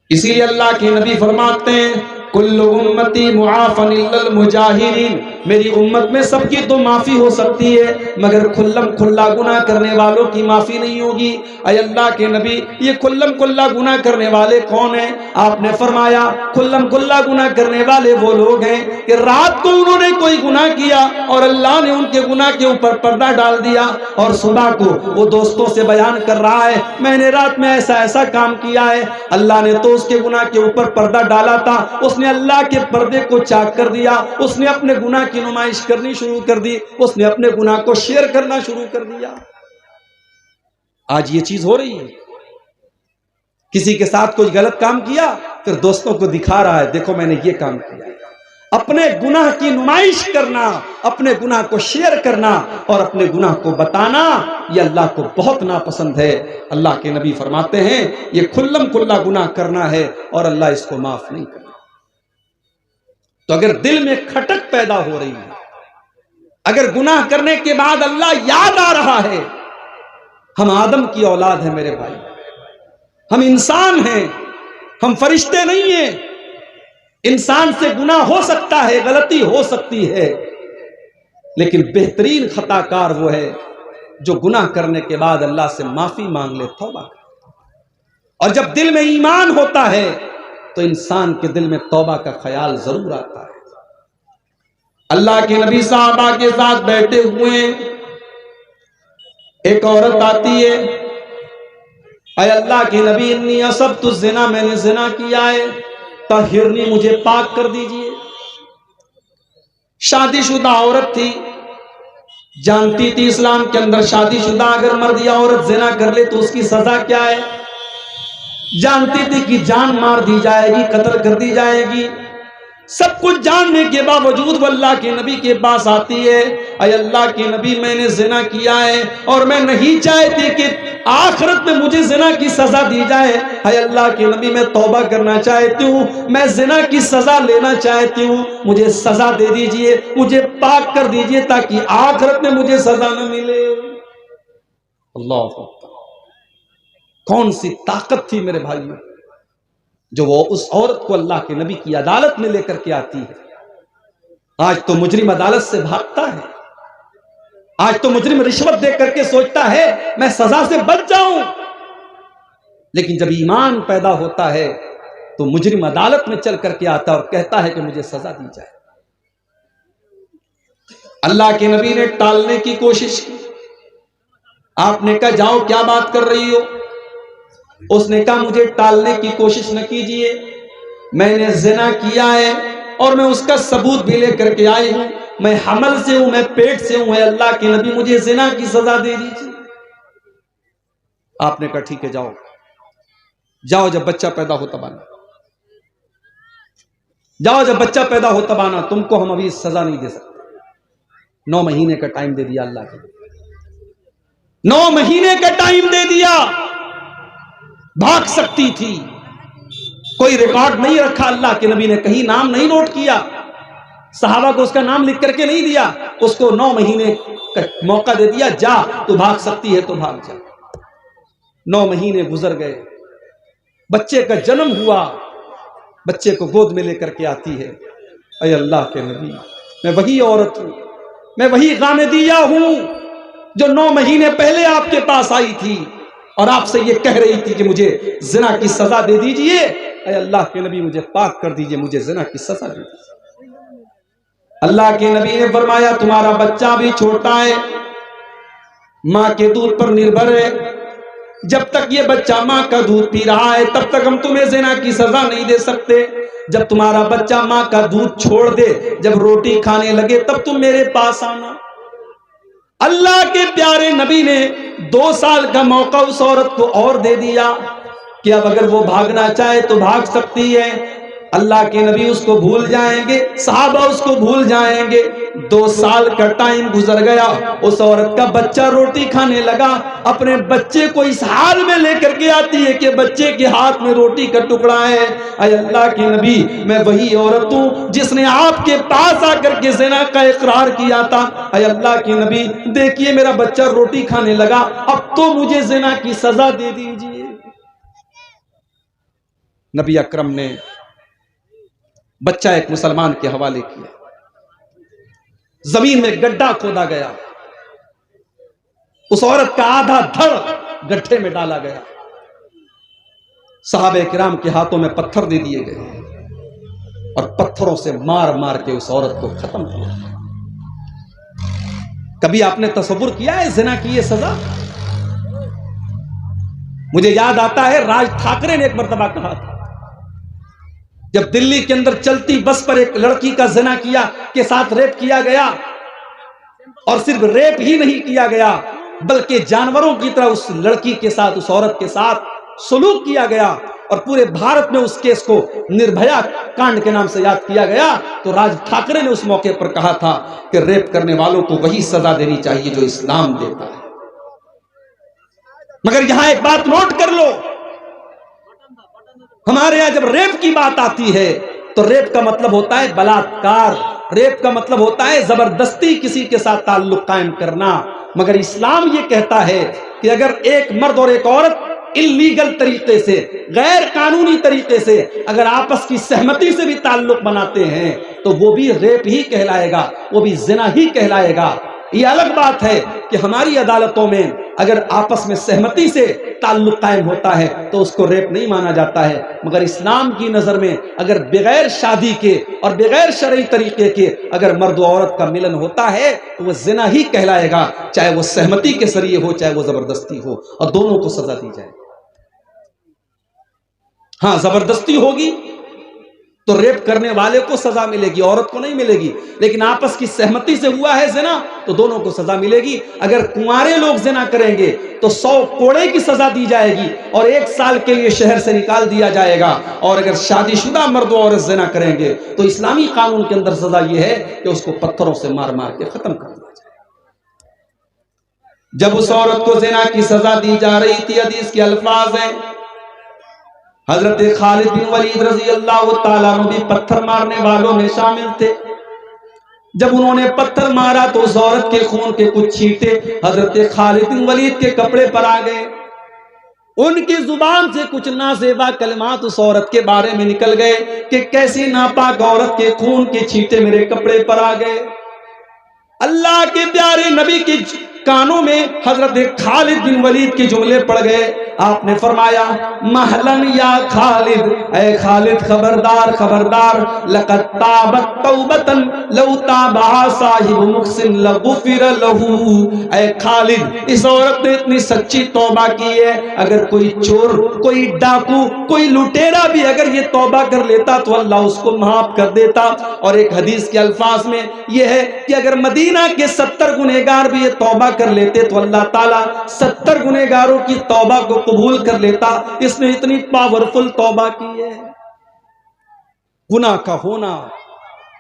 اسی لیے اللہ کے نبی فرماتے ہیں کل امتی معافن الا المجاہرین، میری امت میں سب کی تو معافی ہو سکتی ہے مگر کھلم کھلا گناہ کرنے والوں کی معافی نہیں ہوگی۔ اے اللہ کے نبی، یہ کھلم کھلا گناہ کرنے والے کون ہیں؟ آپ نے فرمایا کھلم کھلا گناہ کرنے والے وہ لوگ ہیں کہ رات کو انہوں نے کوئی گناہ کیا اور اللہ نے ان کے گناہ کے اوپر پردہ ڈال دیا، اور صبح کو وہ دوستوں سے بیان کر رہا ہے میں نے رات میں ایسا ایسا کام کیا ہے، اللہ نے تو اس کے گناہ کے اوپر پردہ ڈالا تھا، اس نے اللہ کے پردے کو چاک کر دیا، اس نے اپنے گناہ کی نمائش کرنی شروع کر دی، اس نے اپنے گناہ کو شیئر کرنا شروع کر دیا۔ آج یہ چیز ہو رہی ہے، کسی کے ساتھ کوئی غلط کام کیا پھر دوستوں کو دکھا رہا ہے دیکھو میں نے یہ کام کیا۔ اپنے گناہ کی نمائش کرنا، اپنے گناہ کو شیئر کرنا اور اپنے گناہ کو بتانا، یہ اللہ کو بہت ناپسند ہے۔ اللہ کے نبی فرماتے ہیں یہ کھلم کھلا گناہ کرنا ہے اور اللہ اس کو معاف نہیں کرنا۔ تو اگر دل میں کھٹک پیدا ہو رہی ہے، اگر گناہ کرنے کے بعد اللہ یاد آ رہا ہے، ہم آدم کی اولاد ہیں میرے بھائی، ہم انسان ہیں، ہم فرشتے نہیں ہیں، انسان سے گناہ ہو سکتا ہے، غلطی ہو سکتی ہے، لیکن بہترین خطا کار وہ ہے جو گناہ کرنے کے بعد اللہ سے معافی مانگ لے، توبہ کرے۔ اور جب دل میں ایمان ہوتا ہے تو انسان کے دل میں توبہ کا خیال ضرور آتا ہے۔ اللہ کے نبی صحابہ کے ساتھ بیٹھے ہوئے ایک عورت آتی ہے، اے اللہ کے نبی انی اصبت الزنا، میں نے زنا کیا ہے، طہرنی، مجھے پاک کر دیجئے۔ شادی شدہ عورت تھی، جانتی تھی اسلام کے اندر شادی شدہ اگر مرد یا عورت زنا کر لے تو اس کی سزا کیا ہے، جانتی تھی کہ جان مار دی جائے گی، قتل کر دی جائے گی۔ سب کچھ جاننے کے باوجود وہ اللہ کے نبی کے پاس آتی ہے، اے اللہ کے نبی میں نے زنا کیا ہے اور میں نہیں چاہتی کہ آخرت میں مجھے زنا کی سزا دی جائے، اے اللہ کے نبی میں توبہ کرنا چاہتی ہوں، میں زنا کی سزا لینا چاہتی ہوں، مجھے سزا دے دیجئے، مجھے پاک کر دیجئے تاکہ آخرت میں مجھے سزا نہ ملے۔ اللہ اکبر! کون سی طاقت تھی میرے بھائیوں جو وہ اس عورت کو اللہ کے نبی کی عدالت میں لے کر کے آتی ہے۔ آج تو مجرم عدالت سے بھاگتا ہے، آج تو مجرم رشوت دے کر کے سوچتا ہے میں سزا سے بچ جاؤں، لیکن جب ایمان پیدا ہوتا ہے تو مجرم عدالت میں چل کر کے آتا اور کہتا ہے کہ مجھے سزا دی جائے۔ اللہ کے نبی نے ٹالنے کی کوشش کی، آپ نے کہا جاؤ کیا بات کر رہی ہو؟ اس نے کہا مجھے ٹالنے کی کوشش نہ کیجئے، میں نے زنا کیا ہے اور میں اس کا ثبوت بھی لے کر کے آئی ہوں، میں حمل سے ہوں، میں پیٹ سے ہوں، ہے اللہ کے نبی مجھے زنا کی سزا دے دیجیے۔ آپ نے کہا ٹھیک ہے جاؤ، جاؤ جب بچہ پیدا ہو تب آنا، جاؤ جب بچہ پیدا ہو تب آنا، تم کو ہم ابھی سزا نہیں دے سکتے۔ 9 مہینے کا ٹائم دے دیا اللہ کے نبی، 9 مہینے کا ٹائم دے دیا۔ بھاگ سکتی تھی، کوئی ریکارڈ نہیں رکھا، اللہ کے نبی نے کہیں نام نہیں نوٹ کیا، صحابہ کو اس کا نام لکھ کر کے نہیں دیا، اس کو 9 مہینے کا موقع دے دیا، جا تو بھاگ سکتی ہے تو بھاگ جا۔ 9 مہینے گزر گئے، بچے کا جنم ہوا، بچے کو گود میں لے کر کے آتی ہے، اے اللہ کے نبی میں وہی عورت ہوں، میں وہی غامدیہ ہوں جو 9 مہینے پہلے آپ کے پاس آئی تھی اور آپ سے یہ کہہ رہی تھی کہ مجھے زنا کی سزا دے دیجئے، اے اللہ کے نبی مجھے پاک کر دیجئے، مجھے زنا کی سزا دے دیجئے۔ اللہ کے نبی نے فرمایا تمہارا بچہ بھی چھوٹا ہے، ماں کے دودھ پر نربھر ہے، جب تک یہ بچہ ماں کا دودھ پی رہا ہے تب تک ہم تمہیں زنا کی سزا نہیں دے سکتے، جب تمہارا بچہ ماں کا دودھ چھوڑ دے، جب روٹی کھانے لگے تب تم میرے پاس آنا۔ اللہ کے پیارے نبی نے 2 سال کا موقع اس عورت کو اور دے دیا کہ اب اگر وہ بھاگنا چاہے تو بھاگ سکتی ہے۔ اللہ کے نبی اس کو بھول جائیں گے، صحابہ اس کو بھول جائیں گے۔ 2 سال کا ٹائم گزر گیا، اس عورت کا بچہ روٹی کھانے لگا، اپنے بچے کو اس حال میں لے کر کے آتی ہے کہ بچے کے ہاتھ میں روٹی کا ٹکڑا ہے۔ اے اللہ کے نبی میں وہی عورت ہوں جس نے آپ کے پاس آ کر کے زنا کا اقرار کیا تھا، اے اللہ کے نبی دیکھیے میرا بچہ روٹی کھانے لگا، اب تو مجھے زنا کی سزا دے دیجیے۔ نبی اکرم نے بچہ ایک مسلمان کے حوالے کیا، زمین میں گڈھا کھودا گیا، اس عورت کا آدھا دھڑ گڈھے میں ڈالا گیا، صحابہ کرام کے ہاتھوں میں پتھر دے دیے گئے اور پتھروں سے مار مار کے اس عورت کو ختم کیا۔ کبھی آپ نے تصور کیا ہے زنا کی یہ سزا؟ مجھے یاد آتا ہے راج ٹھاکرے نے ایک مرتبہ کہا تھا، جب دلی کے اندر چلتی بس پر ایک لڑکی کا زنا کیا کے ساتھ ریپ کیا گیا، اور صرف ریپ ہی نہیں کیا گیا بلکہ جانوروں کی طرح اس لڑکی کے ساتھ، اس عورت کے ساتھ سلوک کیا گیا، اور پورے بھارت میں اس کیس کو نربھیا کانڈ کے نام سے یاد کیا گیا، تو راج ٹھاکرے نے اس موقع پر کہا تھا کہ ریپ کرنے والوں کو وہی سزا دینی چاہیے جو اسلام دیتا ہے۔ مگر یہاں ایک بات نوٹ کر لو، ہمارے یہاں جب ریپ کی بات آتی ہے تو ریپ کا مطلب ہوتا ہے بلاತ್ಕಾರ، ریپ کا مطلب ہوتا ہے زبردستی کسی کے ساتھ تعلق قائم کرنا۔ مگر اسلام یہ کہتا ہے کہ اگر ایک مرد اور ایک عورت اللیگل طریقے سے، غیر قانونی طریقے سے اگر آپس کی سہمتی سے بھی تعلق بناتے ہیں تو وہ بھی ریپ ہی کہلائے گا، وہ بھی زنا ہی کہلائے گا۔ یہ الگ بات ہے کہ ہماری عدالتوں میں اگر آپس میں سہمتی سے تعلق قائم ہوتا ہے تو اس کو ریپ نہیں مانا جاتا ہے، مگر اسلام کی نظر میں اگر بغیر شادی کے اور بغیر شرعی طریقے کے اگر مرد و عورت کا ملن ہوتا ہے تو وہ زنا ہی کہلائے گا، چاہے وہ سہمتی کے ذریعے ہو چاہے وہ زبردستی ہو، اور دونوں کو سزا دی جائے۔ ہاں زبردستی ہوگی تو ریپ کرنے والے کو سزا ملے گی، عورت کو نہیں ملے گی، لیکن آپس کی سہمتی سے ہوا ہے زنا تو دونوں کو سزا ملے گی۔ اگر کنوارے لوگ زنا کریں گے تو 100 کوڑے کی سزا دی جائے گی اور 1 سال کے لیے شہر سے نکال دیا جائے گا، اور اگر شادی شدہ مرد و عورت زنا کریں گے تو اسلامی قانون کے اندر سزا یہ ہے کہ اس کو پتھروں سے مار مار کے ختم کر دیا جائے۔ جب اس عورت کو زنا کی سزا دی جا رہی تھی، حدیث کے الفاظ ہیں، حضرت خالد بن ولید رضی اللہ تعالیٰ عنہ بھی پتھر مارنے والوں میں شامل تھے۔ جب انہوں نے پتھر مارا تو اس عورت کے خون کے کچھ چھینٹے حضرت خالد بن ولید کے کپڑے پر آ گئے، ان کی زبان سے کچھ نازیبا کلمات اس عورت کے بارے میں نکل گئے کہ کیسی ناپاک عورت کے خون کے چھینٹے میرے کپڑے پر آ گئے۔ اللہ کے پیارے نبی کے کانوں میں حضرت خالد بن ولید کے جملے پڑ گئے، آپ نے فرمایا مہلن یا خالد، اے خالد خبردار خبردار، لقد تابت توبتا لو تابها صاحب محسن لغفر له، اے خالد اس عورت نے اتنی سچی توبہ کی ہے، اگر کوئی چور، کوئی ڈاکو، کوئی لٹیرا بھی اگر یہ توبہ کر لیتا تو اللہ اس کو معاف کر دیتا۔ اور ایک حدیث کے الفاظ میں یہ ہے کہ اگر مدینہ کے 70 گنہگار بھی یہ توبہ کر لیتے تو اللہ تعالیٰ 70 گنہگاروں کی توبہ کو قبول کر لیتا۔ اس نے اتنی پاورفل توبہ کی ہے۔ گناہ کا ہونا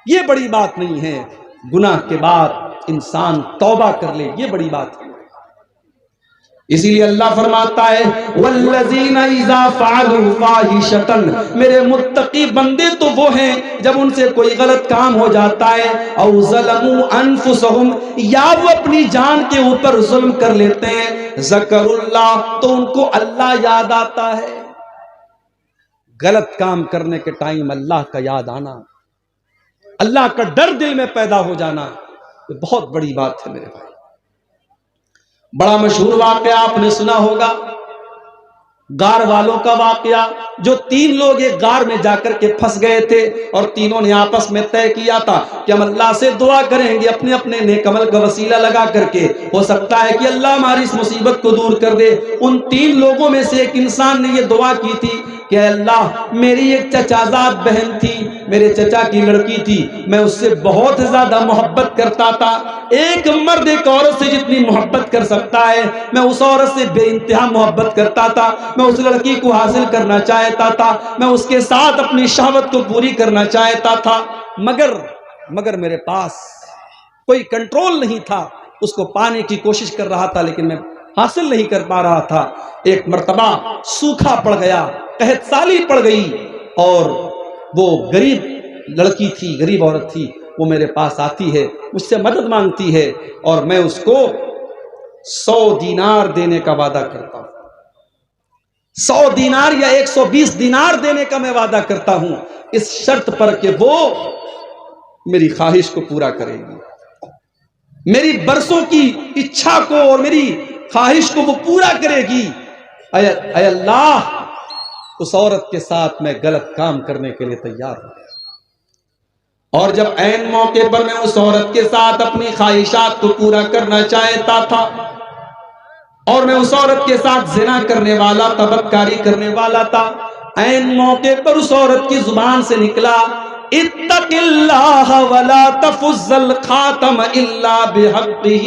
یہ بڑی بات نہیں ہے، گناہ کے بعد انسان توبہ کر لے یہ بڑی بات ہے۔ اسی لیے اللہ فرماتا ہے والذین اذا فعلوا فاحشۃ، میرے متقی بندے تو وہ ہیں جب ان سے کوئی غلط کام ہو جاتا ہے، او ظلموا انفسہم، یا وہ اپنی جان کے اوپر ظلم کر لیتے ہیں، ذکر اللہ، تو ان کو اللہ یاد آتا ہے۔ غلط کام کرنے کے ٹائم اللہ کا یاد آنا، اللہ کا ڈر دل میں پیدا ہو جانا، یہ بہت بڑی بات ہے میرے بھائی۔ بڑا مشہور واقعہ آپ نے سنا ہوگا، غار والوں کا واقعہ، جو 3 لوگ ایک غار میں جا کر کے پھنس گئے تھے اور تینوں نے آپس میں طے کیا تھا کہ ہم اللہ سے دعا کریں گے اپنے اپنے نیک عمل کا وسیلہ لگا کر کے، ہو سکتا ہے کہ اللہ ہماری اس مصیبت کو دور کر دے۔ ان 3 لوگوں میں سے ایک انسان نے یہ دعا کی تھی کہ اے اللہ میری ایک چچازاد بہن تھی، میرے چچا کی لڑکی تھی، میں اس سے بہت زیادہ محبت کرتا تھا، ایک مرد ایک عورت سے جتنی محبت کر سکتا ہے میں اس عورت سے بے انتہا محبت کرتا تھا، میں اس لڑکی کو حاصل کرنا چاہتا تھا، میں اس کے ساتھ اپنی شہوت کو پوری کرنا چاہتا تھا، مگر میرے پاس کوئی کنٹرول نہیں تھا، اس کو پانے کی کوشش کر رہا تھا لیکن میں حاصل نہیں کر پا رہا تھا۔ ایک مرتبہ سوکھا پڑ گیا، قحط سالی پڑ گئی، اور وہ غریب لڑکی تھی، غریب عورت تھی، وہ میرے پاس آتی ہے، مجھ سے مدد مانگتی ہے، اور میں اس کو 100 دینار دینے کا وعدہ کرتا ہوں۔ 100 دینار یا 120 دینار دینے کا میں وعدہ کرتا ہوں، اس شرط پر کہ وہ میری خواہش کو پورا کرے گی، میری برسوں کی اچھا کو اور میری خواہش کو وہ پورا کرے گی۔ اے اللہ، اس عورت کے ساتھ میں غلط کام کرنے کے لیے تیار ہوں، اور جب عین موقع پر میں اس عورت کے ساتھ اپنی خواہشات کو پورا کرنا چاہتا تھا، اور میں اس عورت کے ساتھ زنا کرنے والا تھا، بدکاری کرنے والا تھا، عین موقع پر اس عورت کی زبان سے نکلا اتق اللہ ولا تفز الخاتم الا بحقہ،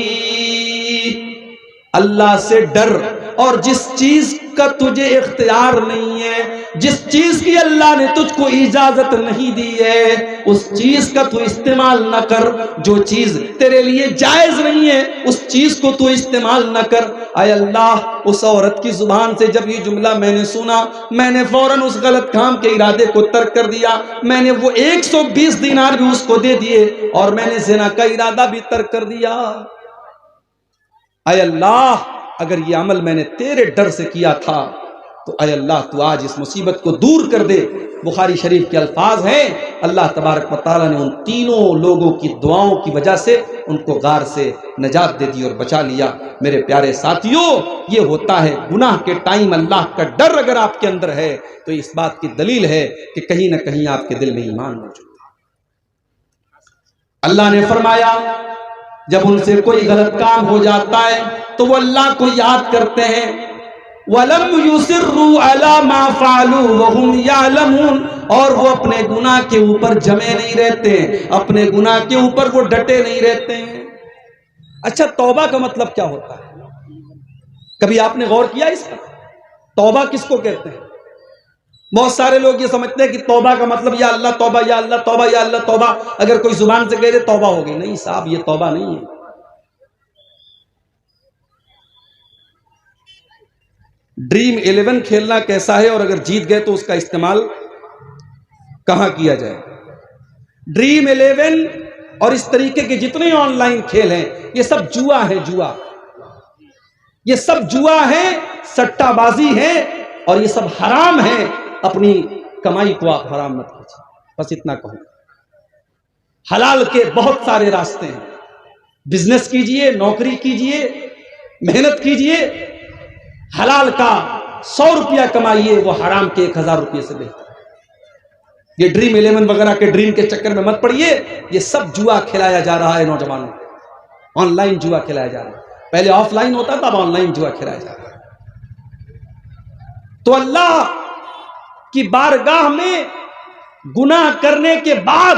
اللہ سے ڈر، اور جس چیز کا تجھے اختیار نہیں ہے، جس چیز کی اللہ نے تجھ کو اجازت نہیں دی ہے، اس چیز کا تو استعمال نہ کر، جو چیز تیرے لیے جائز نہیں ہے اس چیز کو تو استعمال نہ کر۔ اے اللہ، اس عورت کی زبان سے جب یہ جملہ میں نے سنا، میں نے فوراً اس غلط کام کے ارادے کو ترک کر دیا، میں نے وہ 120 دینار بھی اس کو دے دیے، اور میں نے زنا کا ارادہ بھی ترک کر دیا۔ اے اللہ، اگر یہ عمل میں نے تیرے ڈر سے کیا تھا تو اے اللہ تو آج اس مصیبت کو دور کر دے۔ بخاری شریف کے الفاظ ہیں، اللہ تبارک و تعالیٰ نے ان تینوں لوگوں کی دعاؤں کی وجہ سے ان کو غار سے نجات دے دی اور بچا لیا۔ میرے پیارے ساتھیوں، یہ ہوتا ہے گناہ کے ٹائم اللہ کا ڈر اگر آپ کے اندر ہے تو اس بات کی دلیل ہے کہ کہیں نہ کہیں آپ کے دل میں ایمان موجود ہے۔ اللہ نے فرمایا جب ان سے کوئی غلط کام ہو جاتا ہے تو وہ اللہ کو یاد کرتے ہیں، وَلَمْ يُصِرُّوا عَلَى مَا فَعَلُوا وَهُمْ يَعْلَمُونَ، اور وہ اپنے گناہ کے اوپر جمے نہیں رہتے ہیں، اپنے گناہ کے اوپر وہ ڈٹے نہیں رہتے ہیں۔ اچھا، توبہ کا مطلب کیا ہوتا ہے؟ کبھی آپ نے غور کیا اس پر؟ توبہ کس کو کہتے ہیں؟ بہت سارے لوگ یہ سمجھتے ہیں کہ توبہ کا مطلب یا اللہ توبہ، یا اللہ توبہ، یا اللہ توبہ، اگر کوئی زبان سے کہہ دے توبہ ہو گئی۔ نہیں صاحب، یہ توبہ نہیں ہے۔ ڈریم 11 کھیلنا کیسا ہے، اور اگر جیت گئے تو اس کا استعمال کہاں کیا جائے؟ ڈریم 11 اور اس طریقے کے جتنے آن لائن کھیل ہیں یہ سب جوا ہے، جوا، یہ سب جوا ہے، سٹہ بازی ہے، اور یہ سب حرام ہے۔ اپنی کمائی کو آپ حرام مت کیجیے، بس اتنا کہوں۔ حلال کے بہت سارے راستے ہیں، بزنس کیجئے، نوکری کیجئے، محنت کیجئے، حلال کا 100 روپیہ کمائیے، وہ حرام کے 1000 روپیے سے بہتر ہے۔ یہ ڈریم 11 وغیرہ کے ڈریم کے چکر میں مت پڑیے، یہ سب جوا کھلایا جا رہا ہے نوجوانوں کو، آن لائن جوا کھلایا جا رہا ہے۔ پہلے آف لائن ہوتا تھا، اب آن لائن جوا کھلایا جا رہا ہے۔ تو اللہ کی بارگاہ میں گناہ کرنے کے بعد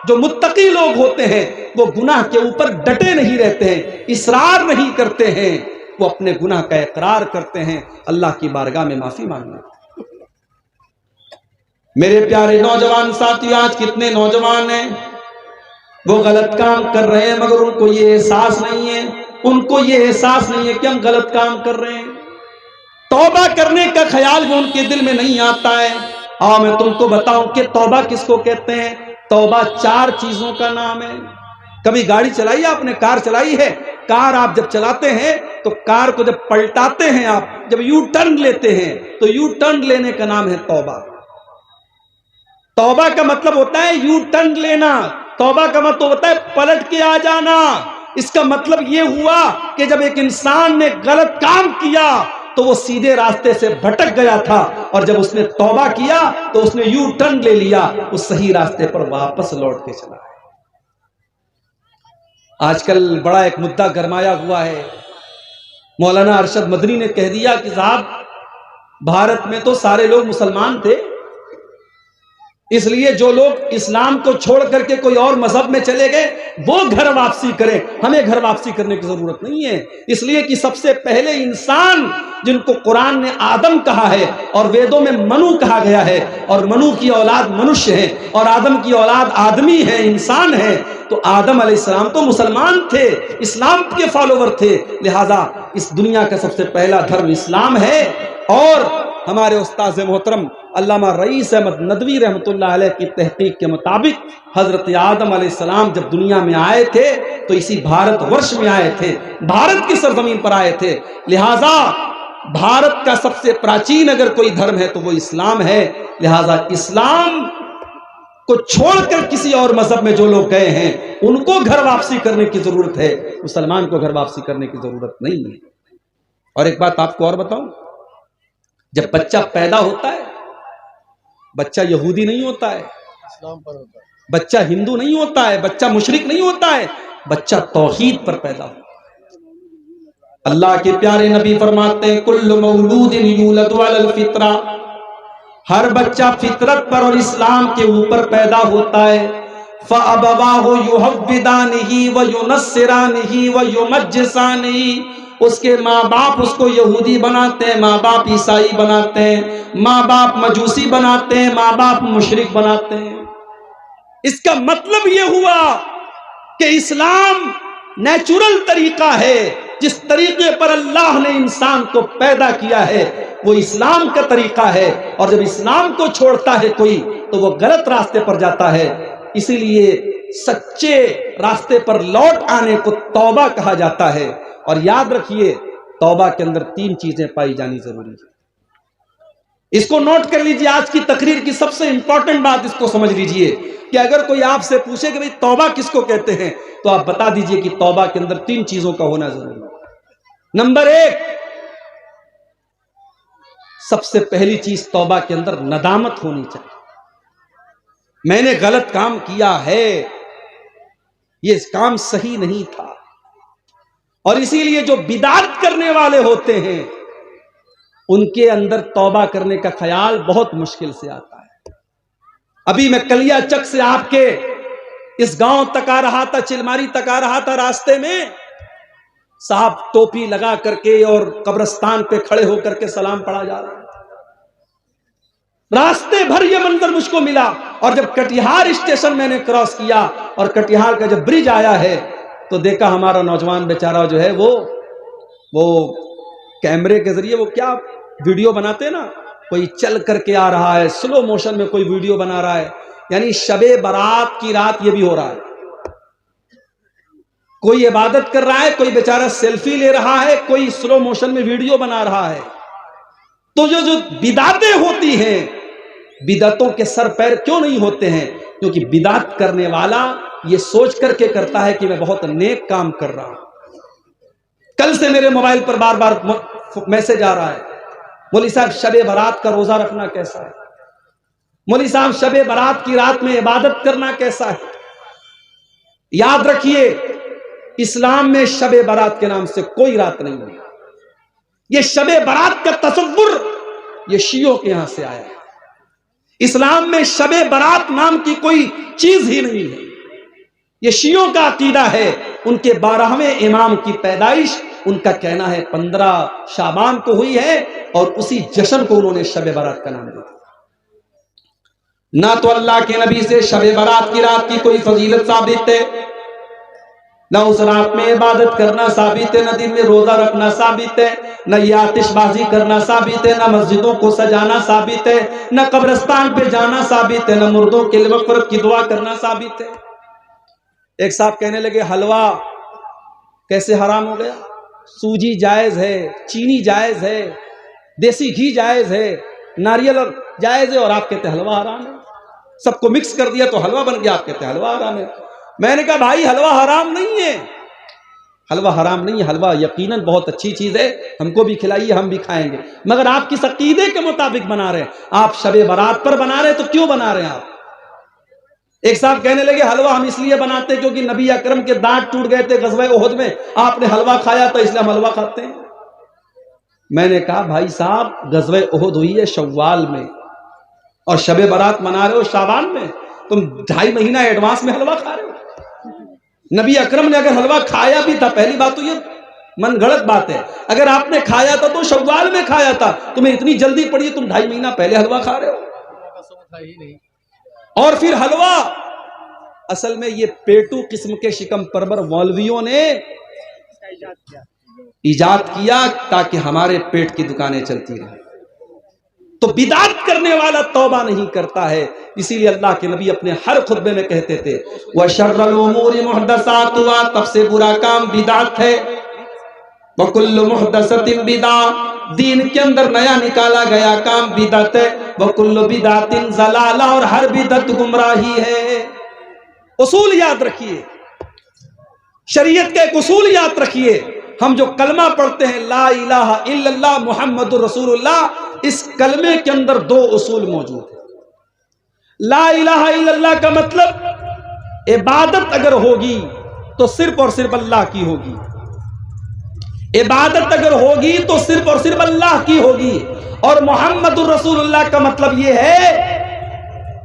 جو متقی لوگ ہوتے ہیں وہ گناہ کے اوپر ڈٹے نہیں رہتے ہیں، اصرار نہیں کرتے ہیں، وہ اپنے گناہ کا اقرار کرتے ہیں، اللہ کی بارگاہ میں معافی مانگتے ہیں۔ میرے پیارے نوجوان ساتھی، آج کتنے نوجوان ہیں وہ غلط کام کر رہے ہیں مگر ان کو یہ احساس نہیں ہے، ان کو یہ احساس نہیں ہے کہ ہم غلط کام کر رہے ہیں۔ توبہ کرنے کا خیال بھی ان کے دل میں نہیں آتا ہے۔ آؤ میں تم کو بتاؤں کہ توبہ کس کو کہتے ہیں۔ توبہ 4 چیزوں کا نام ہے۔ کبھی گاڑی چلائی، آپ نے کار چلائی ہے؟ کار آپ جب چلاتے ہیں تو کار کو جب پلٹاتے ہیں، آپ جب یو ٹرن لیتے ہیں تو یو ٹرن لینے کا نام ہے توبہ۔ توبہ کا مطلب ہوتا ہے یو ٹرن لینا، توبہ کا مطلب ہوتا ہے پلٹ کے آ جانا۔ اس کا مطلب یہ ہوا کہ جب ایک انسان نے غلط کام کیا تو وہ سیدھے راستے سے بھٹک گیا تھا، اور جب اس نے توبہ کیا تو اس نے یو ٹرن لے لیا، اس صحیح راستے پر واپس لوٹ کے چلا ہے۔ آج کل بڑا ایک مدعا گرمایا ہوا ہے، مولانا ارشد مدنی نے کہہ دیا کہ صاحب بھارت میں تو سارے لوگ مسلمان تھے، اس لیے جو لوگ اسلام کو چھوڑ کر کے کوئی اور مذہب میں چلے گئے وہ گھر واپسی کریں، ہمیں گھر واپسی کرنے کی ضرورت نہیں ہے، اس لیے کہ سب سے پہلے انسان جن کو قرآن نے آدم کہا ہے اور ویدوں میں منو کہا گیا ہے، اور منو کی اولاد منشیہ ہے اور آدم کی اولاد آدمی ہے، انسان ہے، تو آدم علیہ السلام تو مسلمان تھے، اسلام کے فالوور تھے، لہذا اس دنیا کا سب سے پہلا دھرم اسلام ہے۔ اور ہمارے استاذ محترم علامہ رئیس احمد ندوی رحمۃ اللہ علیہ کی تحقیق کے مطابق حضرت آدم علیہ السلام جب دنیا میں آئے تھے تو اسی بھارت ورش میں آئے تھے، بھارت کی سرزمین پر آئے تھے، لہذا بھارت کا سب سے پراچین اگر کوئی دھرم ہے تو وہ اسلام ہے، لہذا اسلام کو چھوڑ کر کسی اور مذہب میں جو لوگ گئے ہیں ان کو گھر واپسی کرنے کی ضرورت ہے، مسلمان کو گھر واپسی کرنے کی ضرورت نہیں ہے۔ اور ایک بات آپ کو اور بتاؤں، جب بچہ پیدا ہوتا ہے بچہ یہودی نہیں ہوتا ہے، اسلام پر ہوتا ہے، بچہ ہندو نہیں ہوتا ہے، بچہ مشرک نہیں ہوتا ہے، بچہ توحید پر پیدا ہوتا ہے۔ اللہ کے پیارے نبی فرماتے ہیں کل مولود یولد علی الفطرہ، ہر بچہ فطرت پر اور اسلام کے اوپر پیدا ہوتا ہے۔ فَأَبَوَاهُ يُحَوِّدَانِهِ وَيُنَصِّرَانِهِ وَيُمَجِّسَانِهِ، اس کے ماں باپ اس کو یہودی بناتے ہیں، ماں باپ عیسائی بناتے ہیں، ماں باپ مجوسی بناتے ہیں، ماں باپ مشرک بناتے ہیں۔ اس کا مطلب یہ ہوا کہ اسلام نیچرل طریقہ ہے، جس طریقے پر اللہ نے انسان کو پیدا کیا ہے وہ اسلام کا طریقہ ہے، اور جب اسلام کو چھوڑتا ہے کوئی تو وہ غلط راستے پر جاتا ہے۔ اسی لیے سچے راستے پر لوٹ آنے کو توبہ کہا جاتا ہے۔ اور یاد رکھیے توبہ کے اندر 3 چیزیں پائی جانی ضروری ہے۔ اس کو نوٹ کر لیجئے، آج کی تقریر کی سب سے امپورٹنٹ بات اس کو سمجھ لیجئے کہ اگر کوئی آپ سے پوچھے کہ بھئی توبہ کس کو کہتے ہیں تو آپ بتا دیجئے کہ توبہ کے اندر 3 چیزوں کا ہونا ضروری ہے۔ نمبر 1، سب سے پہلی چیز توبہ کے اندر ندامت ہونی چاہیے، میں نے غلط کام کیا ہے، یہ کام صحیح نہیں تھا۔ اور اسی لیے جو بدعت کرنے والے ہوتے ہیں ان کے اندر توبہ کرنے کا خیال بہت مشکل سے آتا ہے۔ ابھی میں کلیا چک سے آپ کے اس گاؤں تک آ رہا تھا، چلماری تک آ رہا تھا، راستے میں صاحب ٹوپی لگا کر کے اور قبرستان پہ کھڑے ہو کر کے سلام پڑھا جا رہا ہے۔ راستے بھر یہ منظر مجھ کو ملا، اور جب کٹیہار اسٹیشن میں نے کراس کیا اور کٹیہار کا جب برج آیا ہے تو دیکھا ہمارا نوجوان بیچارہ جو ہے وہ کیمرے کے ذریعے وہ کیا ویڈیو بناتے ہیں نا، کوئی چل کر کے آ رہا ہے، سلو موشن میں کوئی ویڈیو بنا رہا ہے، یعنی شب برات کی رات یہ بھی ہو رہا ہے۔ کوئی عبادت کر رہا ہے، کوئی بیچارہ سیلفی لے رہا ہے، کوئی سلو موشن میں ویڈیو بنا رہا ہے۔ تو جو بدعتیں ہوتی ہیں، بدعتوں کے سر پیر کیوں نہیں ہوتے ہیں؟ کیونکہ بدعت کرنے والا یہ سوچ کر کے کرتا ہے کہ میں بہت نیک کام کر رہا ہوں۔ کل سے میرے موبائل پر بار بار میسج آ رہا ہے، مولوی صاحب شب برات کا روزہ رکھنا کیسا ہے؟ مولوی صاحب شب برات کی رات میں عبادت کرنا کیسا ہے؟ یاد رکھیے اسلام میں شب برات کے نام سے کوئی رات نہیں ہے۔ یہ شب برات کا تصور یہ شیعوں کے یہاں سے آیا ہے۔ اسلام میں شب برات نام کی کوئی چیز ہی نہیں ہے، یہ شیعوں کا عقیدہ ہے۔ ان کے 12ویں امام کی پیدائش ان کا کہنا ہے 15 شعبان کو ہوئی ہے، اور اسی جشن کو انہوں نے شب برات کا نام دیا۔ نہ تو اللہ کے نبی سے شب برات کی رات کی کوئی فضیلت ثابت ہے، نہ اس رات میں عبادت کرنا ثابت ہے، نہ دن میں روزہ رکھنا ثابت ہے، نہ یہ آتش بازی کرنا ثابت ہے، نہ مسجدوں کو سجانا ثابت ہے، نہ قبرستان پہ جانا ثابت ہے، نہ مردوں کے لیے مغفرت کی دعا کرنا ثابت ہے۔ ایک صاحب کہنے لگے حلوہ کیسے حرام ہو گیا؟ سوجی جائز ہے، چینی جائز ہے، دیسی گھی جائز ہے، ناریل جائز ہے، اور آپ کہتے ہیں حلوہ حرام ہے۔ سب کو مکس کر دیا تو حلوہ بن گیا، آپ کہتے ہیں حلوہ حرام ہے۔ میں نے کہا بھائی حلوہ حرام نہیں ہے، حلوہ حرام نہیں ہے، حلوہ یقیناً بہت اچھی چیز ہے، ہم کو بھی کھلائیے، ہم بھی کھائیں گے، مگر آپ کس عقیدے کے مطابق بنا رہے ہیں؟ آپ شب برات پر بنا رہے ہیں تو کیوں بنا رہے ہیں آپ؟ ایک صاحب کہنے لگے حلوہ ہم اس لیے بناتے ہیں کیونکہ نبی اکرم کے دانت ٹوٹ گئے تھے غزوہ احد میں، آپ نے حلوہ کھایا تھا اس لیے ہم حلوہ کھاتے ہیں۔ میں نے کہا بھائی صاحب غزوہ احد ہوئی ہے شوال میں اور شب برات منا رہے ہو شعبان میں، تم 2.5 مہینہ ایڈوانس میں حلوہ کھا رہے ہو۔ نبی اکرم نے اگر حلوہ کھایا بھی تھا، پہلی بات تو یہ من گھڑت بات ہے، اگر آپ نے کھایا تھا تو شوال میں کھایا تھا، تمہیں اتنی جلدی پڑی تم 2.5 مہینہ پہلے حلوہ کھا رہے ہو۔ اور پھر حلوہ اصل میں یہ پیٹو قسم کے شکم پرور مولویوں نے ایجاد کیا تاکہ ہمارے پیٹ کی دکانیں چلتی رہیں۔ تو بدعت کرنے والا توبہ نہیں کرتا ہے، اسی لیے اللہ کے نبی اپنے ہر خطبے میں کہتے تھے وَشَرَّ الْأُمُورِ مُحْدَثَاتُهَا، تب سے برا کام بدعت ہے۔ وَكُلُّ مُحْدَثَةٍ بِدْعَةٌ، دین کے اندر نیا نکالا گیا کام بدعت ہے، وَكُلُّ بِدْعَةٍ ضَلَالَةٌ، اور ہر بدعت گمراہی ہے۔ اصول یاد رکھیے، شریعت کے ایک اصول یاد رکھیے، ہم جو کلمہ پڑھتے ہیں لا الہ الا اللہ محمد رسول اللہ، اس کلمے کے اندر دو اصول موجود ہیں۔ لا الہ الا اللہ کا مطلب عبادت اگر ہوگی تو صرف اور صرف اللہ کی ہوگی، عبادت اگر ہوگی تو صرف اور صرف اللہ کی ہوگی، اور محمد الرسول اللہ کا مطلب یہ ہے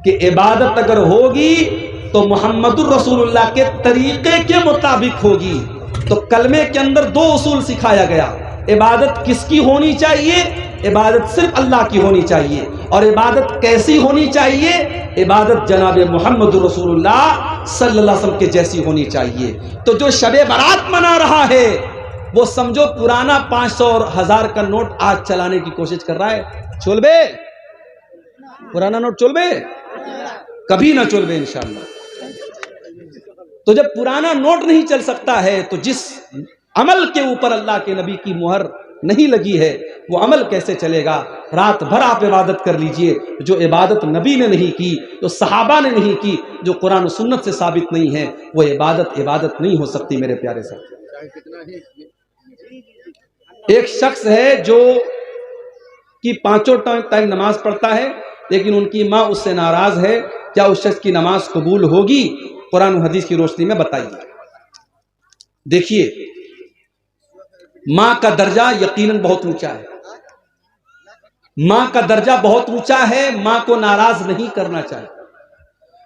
کہ عبادت اگر ہوگی تو محمد الرسول اللہ کے طریقے کے مطابق ہوگی۔ تو کلمے کے اندر دو اصول سکھایا گیا، عبادت کس کی ہونی چاہیے؟ عبادت صرف اللہ کی ہونی چاہیے، اور عبادت کیسی ہونی چاہیے؟ عبادت جناب محمد رسول اللہ صلی اللہ علیہ وسلم کے جیسی ہونی چاہیے۔ تو جو شب برات منا رہا ہے وہ سمجھو پرانا 500 اور 1000 کا نوٹ آج چلانے کی کوشش کر رہا ہے۔ چول بے پرانا نوٹ چول بے کبھی نہ چول بے انشاءاللہ۔ تو جب پرانا نوٹ نہیں چل سکتا ہے تو جس عمل کے اوپر اللہ کے نبی کی مہر نہیں لگی ہے وہ عمل کیسے چلے گا؟ رات بھر آپ عبادت کر لیجئے، جو عبادت نبی نے نہیں کی، جو صحابہ نے نہیں کی، جو قرآن و سنت سے ثابت نہیں ہے، وہ عبادت نہیں ہو سکتی میرے پیارے ساتھی۔ ایک شخص ہے جو کہ 5 ٹائم نماز پڑھتا ہے لیکن ان کی ماں اس سے ناراض ہے، کیا اس شخص کی نماز قبول ہوگی؟ قرآن و حدیث کی روشنی میں بتائیے۔ دیکھیے، ماں کا درجہ یقیناً بہت اونچا ہے، ماں کا درجہ بہت اونچا ہے، ماں کو ناراض نہیں کرنا چاہیے،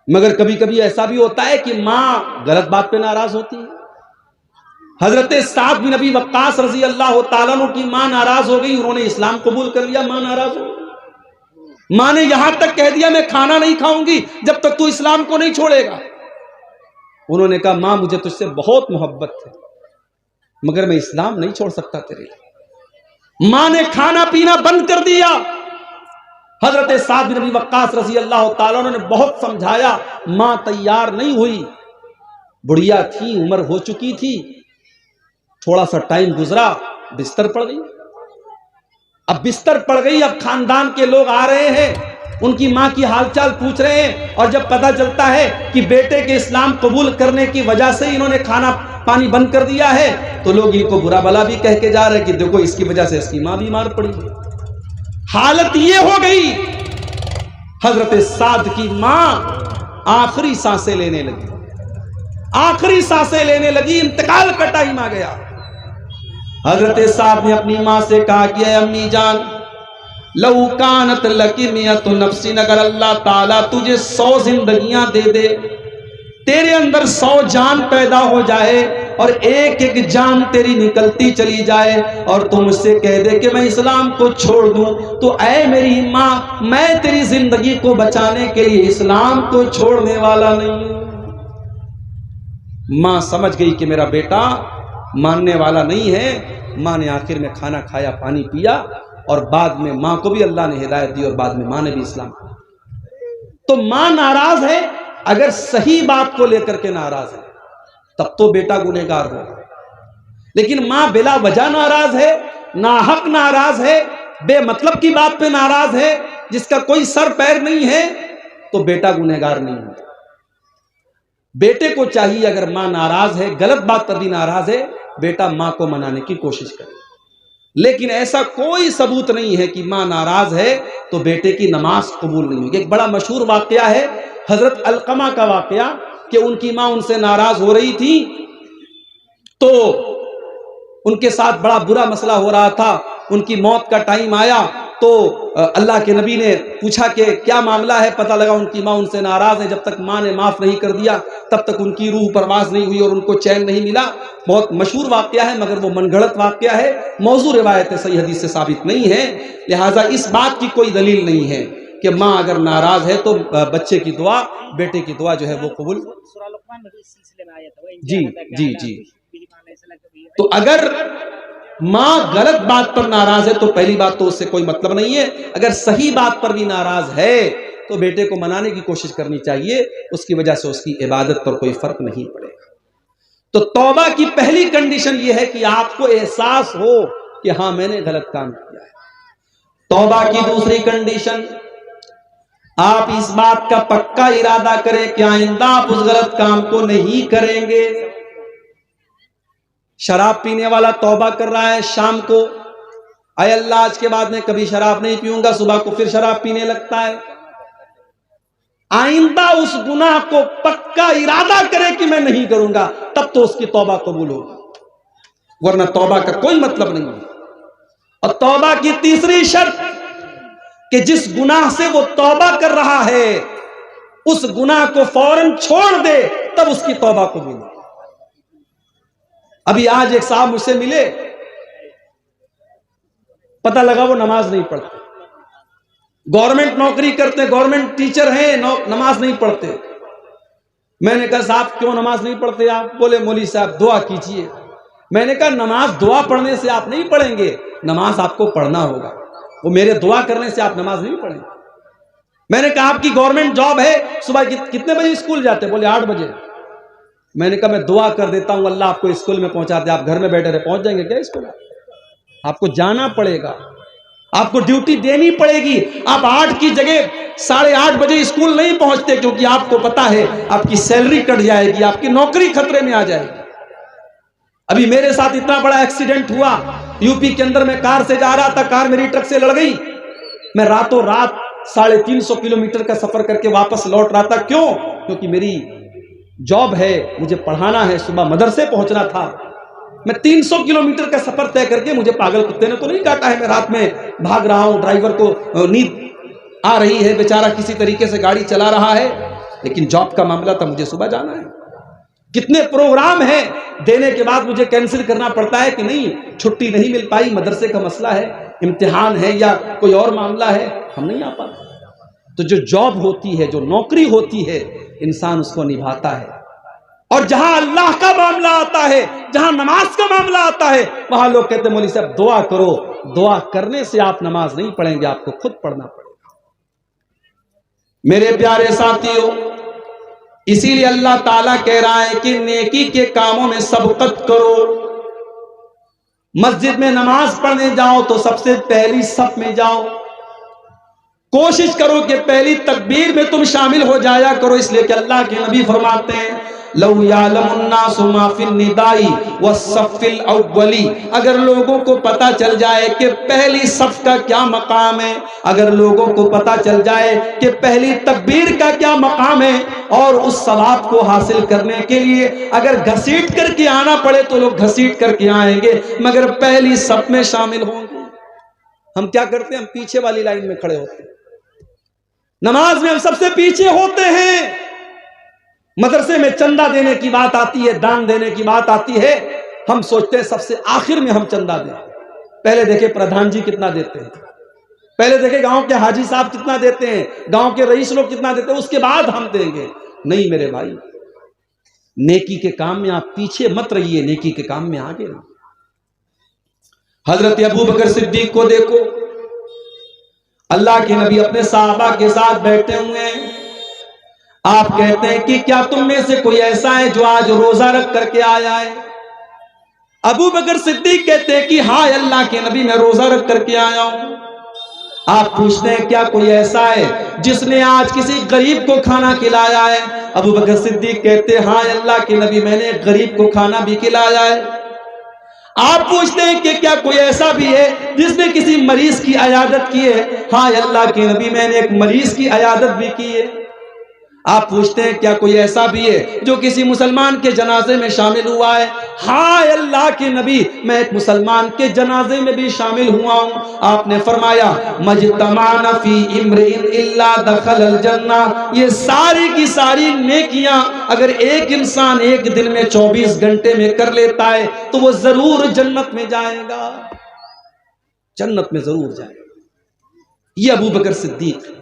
مگر کبھی کبھی ایسا بھی ہوتا ہے کہ ماں غلط بات پہ ناراض ہوتی ہے۔ حضرت سعد بن ابی وقاص رضی اللہ تعالیٰ عنہ کی ماں ناراض ہو گئی، انہوں نے اسلام قبول کر لیا، ماں ناراض ہو گئی۔ ماں نے یہاں تک کہہ دیا میں کھانا نہیں کھاؤں گی جب تک تو اسلام کو نہیں چھوڑے گا۔ انہوں نے کہا ماں مجھے تجھ سے بہت محبت ہے مگر میں اسلام نہیں چھوڑ سکتا تیرے لیے۔ ماں نے کھانا پینا بند کر دیا۔ حضرت سعد بن ابی وقاص رضی اللہ تعالیٰ عنہ نے بہت سمجھایا، ماں تیار نہیں ہوئی، بڑھیا تھی، عمر ہو چکی تھی، تھوڑا سا ٹائم گزرا، بستر پڑ گئی۔ اب بستر پڑ گئی، اب خاندان کے لوگ آ رہے ہیں، ان کی ماں کی حال چال پوچھ رہے ہیں، اور جب پتہ چلتا ہے کہ بیٹے کے اسلام قبول کرنے کی وجہ سے انہوں نے کھانا پانی بند کر دیا ہے تو لوگ ان کو برا بلا بھی کہہ کے جا رہے ہیں کہ دیکھو اس کی وجہ سے اس کی ماں بیمار پڑی۔ حالت یہ ہو گئی، حضرت سعد کی ماں آخری سانسیں لینے لگی، آخری سانسیں لینے لگی، انتقال کا ٹائم آ گیا۔ حضرت سعد نے اپنی ماں سے کہا کہ اے امی جان، لو کانت لکی میت نفس، اگر اللہ تعالیٰ تجھے 100 زندگیاں دے دے، تیرے اندر 100 جان پیدا ہو جائے اور ایک ایک جان تیری نکلتی چلی جائے اور تم مجھ سے کہہ دے کہ میں اسلام کو چھوڑ دوں، تو اے میری ماں میں تیری زندگی کو بچانے کے لیے اسلام کو چھوڑنے والا نہیں ہوں۔ ماں سمجھ گئی کہ میرا بیٹا ماننے والا نہیں ہے۔ ماں نے آخر میں کھانا کھایا، پانی پیا، اور بعد میں ماں کو بھی اللہ نے ہدایت دی اور بعد میں ماں نے بھی اسلام کیا۔ تو ماں ناراض ہے، اگر صحیح بات کو لے کر کے ناراض ہے تب تو بیٹا گنہگار ہوگا، لیکن ماں بلا وجہ ناراض ہے، ناحق ناراض ہے، بے مطلب کی بات پہ ناراض ہے، جس کا کوئی سر پیر نہیں ہے، تو بیٹا گنہگار نہیں ہوگا۔ بیٹے کو چاہیے اگر ماں ناراض ہے، غلط بات پر بھی ناراض ہے، بیٹا ماں کو منانے کی کوشش کرے، لیکن ایسا کوئی ثبوت نہیں ہے کہ ماں ناراض ہے تو بیٹے کی نماز قبول نہیں ہوگی۔ ایک بڑا مشہور واقعہ ہے حضرت علقمہ کا واقعہ کہ ان کی ماں ان سے ناراض ہو رہی تھی، تو ان کے ساتھ بڑا برا مسئلہ ہو رہا تھا، ان کی موت کا ٹائم آیا تو اللہ کے نبی نے پوچھا کہ کیا معاملہ ہے، پتہ لگا ان کی ماں ان سے ناراض ہے، جب تک ماں نے معاف نہیں کر دیا تب تک ان کی روح پرواز نہیں ہوئی اور ان کو چین نہیں ملا۔ بہت مشہور واقعہ ہے مگر وہ من گھڑت واقعہ ہے، موضوع روایت صحیح حدیث سے ثابت نہیں ہے، لہٰذا اس بات کی کوئی دلیل نہیں ہے کہ ماں اگر ناراض ہے تو بچے کی دعا، بیٹے کی دعا جو ہے وہ قبول۔ جی جی جی، تو اگر ماں غلط بات پر ناراض ہے تو پہلی بات تو اس سے کوئی مطلب نہیں ہے، اگر صحیح بات پر بھی ناراض ہے تو بیٹے کو منانے کی کوشش کرنی چاہیے، اس کی وجہ سے اس کی عبادت پر کوئی فرق نہیں پڑے گا۔ تو توبہ کی پہلی کنڈیشن یہ ہے کہ آپ کو احساس ہو کہ ہاں میں نے غلط کام کیا ہے۔ توبہ کی دوسری کنڈیشن، آپ اس بات کا پکا ارادہ کریں کہ آئندہ آپ اس غلط کام کو نہیں کریں گے۔ شراب پینے والا توبہ کر رہا ہے شام کو، اے اللہ آج کے بعد میں کبھی شراب نہیں پیوں گا، صبح کو پھر شراب پینے لگتا ہے۔ آئندہ اس گناہ کو پکا ارادہ کرے کہ میں نہیں کروں گا، تب تو اس کی توبہ قبول ہوگی، ورنہ توبہ کا کوئی مطلب نہیں ہے۔ اور توبہ کی تیسری شرط کہ جس گناہ سے وہ توبہ کر رہا ہے اس گناہ کو فوراً چھوڑ دے، تب اس کی توبہ قبول ہوگی۔ ابھی آج ایک صاحب مجھ سے ملے، پتہ لگا وہ نماز نہیں پڑھتے، گورنمنٹ نوکری کرتے، گورنمنٹ ٹیچر ہیں، نماز نہیں پڑھتے۔ میں نے کہا صاحب کیوں نماز نہیں پڑھتے آپ؟ بولے مولوی صاحب دعا کیجئے۔ میں نے کہا نماز دعا پڑھنے سے آپ نہیں پڑھیں گے، نماز آپ کو پڑھنا ہوگا، وہ میرے دعا کرنے سے آپ نماز نہیں پڑھیں گے۔ میں نے کہا آپ کی گورنمنٹ جاب ہے، صبح کتنے بجے اسکول جاتے؟ بولے 8 بجے۔ میں نے کہا میں دعا کر دیتا ہوں اللہ آپ کو اسکول میں پہنچا دے، آپ گھر میں بیٹھے رہے، پہنچ جائیں گے کیا اسکول؟ آپ کو جانا پڑے گا، آپ کو ڈیوٹی دینی پڑے گی۔ آپ 8 کی جگہ 8:30 بجے اسکول نہیں پہنچتے، کیونکہ آپ کو پتا ہے آپ کی سیلری کٹ جائے گی، آپ کی نوکری خطرے میں آ جائے گی۔ ابھی میرے ساتھ اتنا بڑا ایکسیڈنٹ ہوا، یو پی کے اندر میں کار سے جا رہا تھا، کار میری ٹرک سے لڑ گئی، میں راتوں رات 350 کلومیٹر کا سفر کر کے واپس لوٹ رہا تھا۔ کیوں؟ کیونکہ میری جاب ہے، مجھے پڑھانا ہے، صبح مدرسے پہنچنا تھا۔ میں 300 کلومیٹر کا سفر طے کر کے، مجھے پاگل کتے نے تو نہیں کاٹا ہے، میں رات میں بھاگ رہا ہوں، ڈرائیور کو نیند آ رہی ہے، بیچارہ کسی طریقے سے گاڑی چلا رہا ہے، لیکن جاب کا معاملہ تھا، مجھے صبح جانا ہے۔ کتنے پروگرام ہیں دینے کے بعد مجھے کینسل کرنا پڑتا ہے کہ نہیں چھٹی نہیں مل پائی، مدرسے کا مسئلہ ہے، امتحان ہے یا کوئی اور معاملہ ہے، ہم نہیں آ پاتے۔ تو جو جاب ہوتی ہے، جو نوکری ہوتی ہے، انسان اس کو نبھاتا ہے۔ اور جہاں اللہ کا معاملہ آتا ہے، جہاں نماز کا معاملہ آتا ہے، وہاں لوگ کہتے ہیں مولوی صاحب دعا کرو، دعا کرنے سے آپ نماز نہیں پڑھیں گے، آپ کو خود پڑھنا پڑے گا۔ میرے پیارے ساتھیوں، اسی لیے اللہ تعالیٰ کہہ رہا ہے کہ نیکی کے کاموں میں سبقت کرو۔ مسجد میں نماز پڑھنے جاؤ تو سب سے پہلی صف میں جاؤ، کوشش کرو کہ پہلی تکبیر میں تم شامل ہو جایا کرو، اس لیے کہ اللہ کے نبی فرماتے ہیں لو یعلم الناس ما فی النداء والصف الاول، اگر لوگوں کو پتا چل جائے کہ پہلی صف کا کیا مقام ہے، اگر لوگوں کو پتا چل جائے کہ پہلی تکبیر کا کیا مقام ہے، اور اس ثواب کو حاصل کرنے کے لیے اگر گھسیٹ کر کے آنا پڑے تو لوگ گھسیٹ کر کے آئیں گے، مگر پہلی صف میں شامل ہوں گے۔ ہم کیا کرتے ہیں؟ ہم پیچھے والی لائن میں کھڑے ہوتے ہیں، نماز میں ہم سب سے پیچھے ہوتے ہیں۔ مدرسے میں چندہ دینے کی بات آتی ہے، دان دینے کی بات آتی ہے، ہم سوچتے ہیں سب سے آخر میں ہم چندہ دیں۔ پہلے دیکھیں پردھان جی کتنا دیتے ہیں، پہلے دیکھیں گاؤں کے حاجی صاحب کتنا دیتے ہیں، گاؤں کے رئیس لوگ کتنا دیتے ہیں، اس کے بعد ہم دیں گے۔ نہیں میرے بھائی، نیکی کے کام میں آپ پیچھے مت رہیے، نیکی کے کام میں آگے رہیے۔ حضرت ابو بکر صدیق کو دیکھو، اللہ کے نبی اپنے صحابہ کے ساتھ بیٹھے ہوئے ہیں، آپ کہتے ہیں کہ کیا تم میں سے کوئی ایسا ہے جو آج روزہ رکھ کر کے آیا ہے؟ ابو بکر صدیق کہتے ہیں کہ ہاں اللہ کے نبی میں روزہ رکھ کر کے آیا ہوں۔ آپ پوچھتے ہیں کیا کوئی ایسا ہے جس نے آج کسی غریب کو کھانا کھلایا ہے؟ ابو بکر صدیق کہتے ہیں ہاں اللہ کے نبی میں نے غریب کو کھانا بھی کھلایا ہے۔ آپ پوچھتے ہیں کہ کیا کوئی ایسا بھی ہے جس نے کسی مریض کی عیادت کی ہے؟ ہاں اللہ کے نبی میں نے ایک مریض کی عیادت بھی کی ہے۔ آپ پوچھتے ہیں کیا کوئی ایسا بھی ہے جو کسی مسلمان کے جنازے میں شامل ہوا ہے؟ ہاں اللہ کے نبی میں ایک مسلمان کے جنازے میں بھی شامل ہوا ہوں۔ آپ نے فرمایا مجتمعنا فی امرئ الا دخل الجنہ، یہ ساری کی ساری نیکیاں اگر ایک انسان ایک دن میں 24 گھنٹے میں کر لیتا ہے تو وہ ضرور جنت میں جائے گا، جنت میں ضرور جائے گا۔ یہ ابو بکر صدیق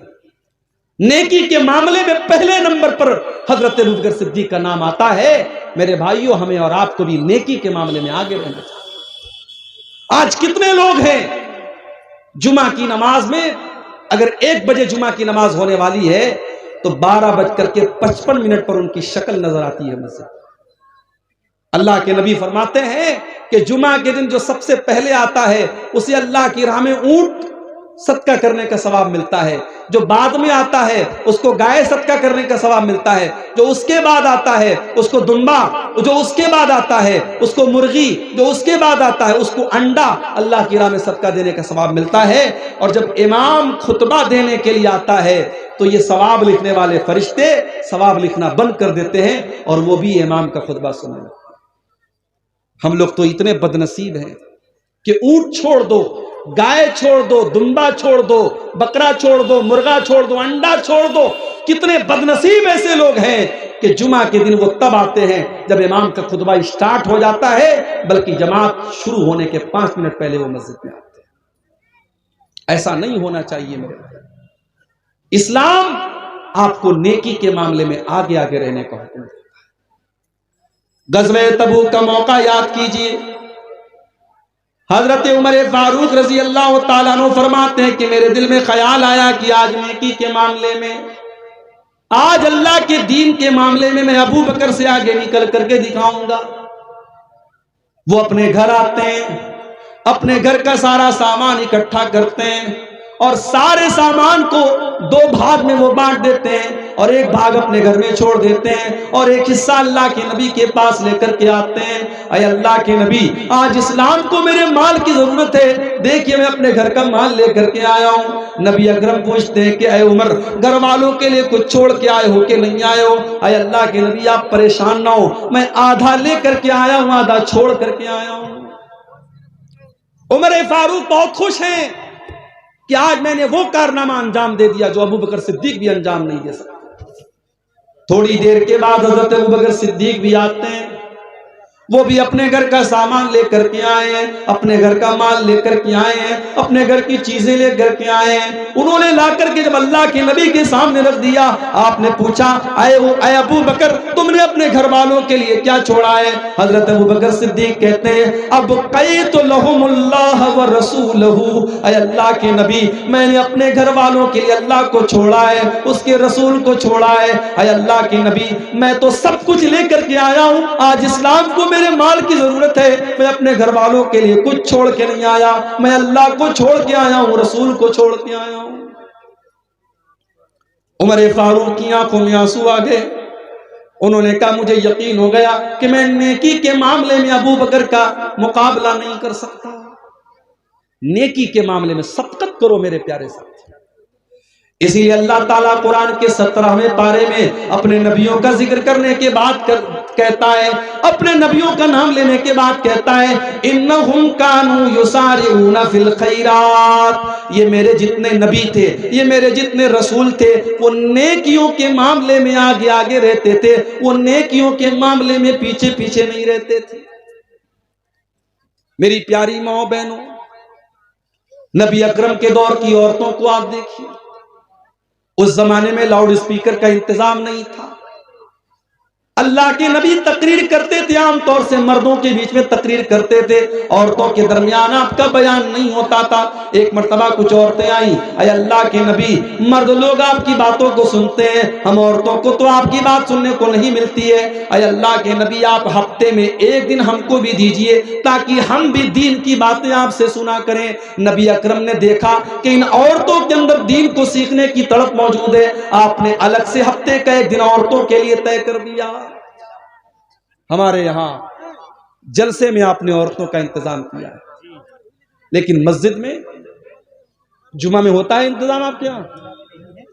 نیکی کے معاملے میں پہلے نمبر پر حضرت ابو بکر صدیق کا نام آتا ہے۔ میرے بھائیوں، ہمیں اور آپ کو بھی نیکی کے معاملے میں آگے رہنا چاہیے۔ آج کتنے لوگ ہیں جمعہ کی نماز میں، اگر 1 بجے جمعہ کی نماز ہونے والی ہے تو 12:55 پر ان کی شکل نظر آتی ہے مسجد۔ اللہ کے نبی فرماتے ہیں کہ جمعہ کے دن جو سب سے پہلے آتا ہے اسے اللہ کی راہ میں اونٹ صدقہ کرنے کا ثواب ملتا ہے، جو بعد میں آتا ہے اس کو گائے صدقہ کرنے کا ثواب ملتا ہے، جو اس کے بعد آتا ہے اس کو دمبا، جو اس کے بعد آتا ہے اس کو مرغی، جو اس کے بعد آتا ہے اس کو انڈا اللہ کی راہ میں صدقہ دینے کا ثواب ملتا ہے۔ اور جب امام خطبہ دینے کے لیے آتا ہے تو یہ ثواب لکھنے والے فرشتے ثواب لکھنا بند کر دیتے ہیں اور وہ بھی امام کا خطبہ سنیں۔ ہم لوگ تو اتنے بدنصیب ہیں کہ اونٹ چھوڑ دو، گائے چھوڑ دو، دمبا چھوڑ دو، بکرا چھوڑ دو، مرغا چھوڑ دو، انڈا چھوڑ دو، کتنے بدنصیب ایسے لوگ ہیں کہ جمعہ کے دن وہ تب آتے ہیں جب امام کا خطبہ اسٹارٹ ہو جاتا ہے، بلکہ جماعت شروع ہونے کے 5 منٹ پہلے وہ مسجد میں آتے ہیں۔ ایسا نہیں ہونا چاہیے میرے بھائی۔ اسلام آپ کو نیکی کے معاملے میں آگے آگے رہنے کا حکم دیتا ہے۔ غزوہ تبوک کا موقع یاد کیجئے، حضرت عمر فاروق رضی اللہ تعالیٰ عنہ فرماتے ہیں کہ میرے دل میں خیال آیا کہ آج نیکی کے معاملے میں، آج اللہ کے دین کے معاملے میں میں ابو بکر سے آگے نکل کر کے دکھاؤں گا۔ وہ اپنے گھر آتے ہیں، اپنے گھر کا سارا سامان اکٹھا کرتے ہیں اور سارے سامان کو 2 بھاگ میں وہ بانٹ دیتے ہیں اور ایک بھاگ اپنے گھر میں چھوڑ دیتے ہیں اور ایک حصہ اللہ کے نبی کے پاس لے کر کے آتے ہیں۔ اے اللہ کے نبی، آج اسلام کو میرے مال کی ضرورت ہے، دیکھیے میں اپنے گھر کا مال لے کر کے آیا ہوں۔ نبی اکرم پوچھتے ہیں کہ اے عمر، گھر والوں کے لیے کچھ چھوڑ کے آئے ہو کہ نہیں آئے ہو؟ اے اللہ کے نبی آپ پریشان نہ ہو، میں آدھا لے کر کے آیا ہوں، آدھا چھوڑ کر کے آیا ہوں۔ عمر فاروق بہت خوش ہیں کہ آج میں نے وہ کارنامہ انجام دے دیا جو ابو بکر صدیق بھی انجام نہیں دے سکتے۔ تھوڑی دیر کے بعد حضرت ابو بکر صدیق بھی آتے ہیں، وہ بھی اپنے گھر کا سامان لے کر کے آئے ہیں، اپنے گھر کا مال لے کر کے آئے ہیں، اپنے گھر کی چیزیں لے کر کے آئے ہیں۔ انہوں نے لا کر کے جب اللہ کے نبی کے سامنے رکھ دیا، آپ نے پوچھا اے ابو بکر، تم نے اپنے گھر والوں کے لیے کیا چھوڑا ہے؟ حضرت ابو بکر صدیق کہتے ہیں ابقیت لہم اللہ ورسولہ، اے اللہ کے نبی، میں نے اپنے گھر والوں کے لیے اللہ کو چھوڑا ہے، اس کے رسول کو چھوڑا ہے۔ اے اللہ کے نبی، میں تو سب کچھ لے کر کے آیا ہوں، آج اسلام کو میرے مال کی ضرورت ہے، میں اپنے گھر والوں کے لیے کچھ چھوڑ کے نہیں آیا، میں اللہ کو چھوڑ کے آیا ہوں، رسول کو چھوڑ کے آیا ہوں۔ عمر فاروق کی آنکھوں میں آنسو آ گئے۔ انہوں نے کہا مجھے یقین ہو گیا کہ میں نیکی کے معاملے میں ابو بکر کا مقابلہ نہیں کر سکتا۔ نیکی کے معاملے میں سبقت کرو میرے پیارے ساتھی۔ اسی لیے اللہ تعالیٰ قرآن کے 17ویں پارے میں اپنے نبیوں کا ذکر کرنے کے بعد کہتا ہے، اپنے نبیوں کا نام لینے کے بعد کہتا ہے انہم کانوا یسارعون فی الخیرات، یہ میرے جتنے نبی تھے، یہ میرے جتنے رسول تھے، وہ نیکیوں کے معاملے میں آگے آگے رہتے تھے، وہ نیکیوں کے معاملے میں پیچھے پیچھے نہیں رہتے تھے۔ میری پیاری ماں بہنوں، نبی اکرم کے دور کی عورتوں کو آپ دیکھیے، اس زمانے میں لاؤڈ اسپیکر کا انتظام نہیں تھا۔ اللہ کے نبی تقریر کرتے تھے، عام طور سے مردوں کے بیچ میں تقریر کرتے تھے، عورتوں کے درمیان آپ کا بیان نہیں ہوتا تھا۔ ایک مرتبہ کچھ عورتیں آئیں، اے اللہ کے نبی، مرد لوگ آپ کی باتوں کو سنتے ہیں، ہم عورتوں کو تو آپ کی بات سننے کو نہیں ملتی ہے، اے اللہ کے نبی آپ ہفتے میں ایک دن ہم کو بھی دیجئے تاکہ ہم بھی دین کی باتیں آپ سے سنا کریں۔ نبی اکرم نے دیکھا کہ ان عورتوں کے اندر دین کو سیکھنے کی تڑپ موجود ہے، آپ نے الگ سے ہفتے کا ایک دن عورتوں کے لیے طے کر دیا۔ ہمارے یہاں جلسے میں آپ نے عورتوں کا انتظام کیا ہے، لیکن مسجد میں جمعہ میں ہوتا ہے انتظام آپ کے یہاں؟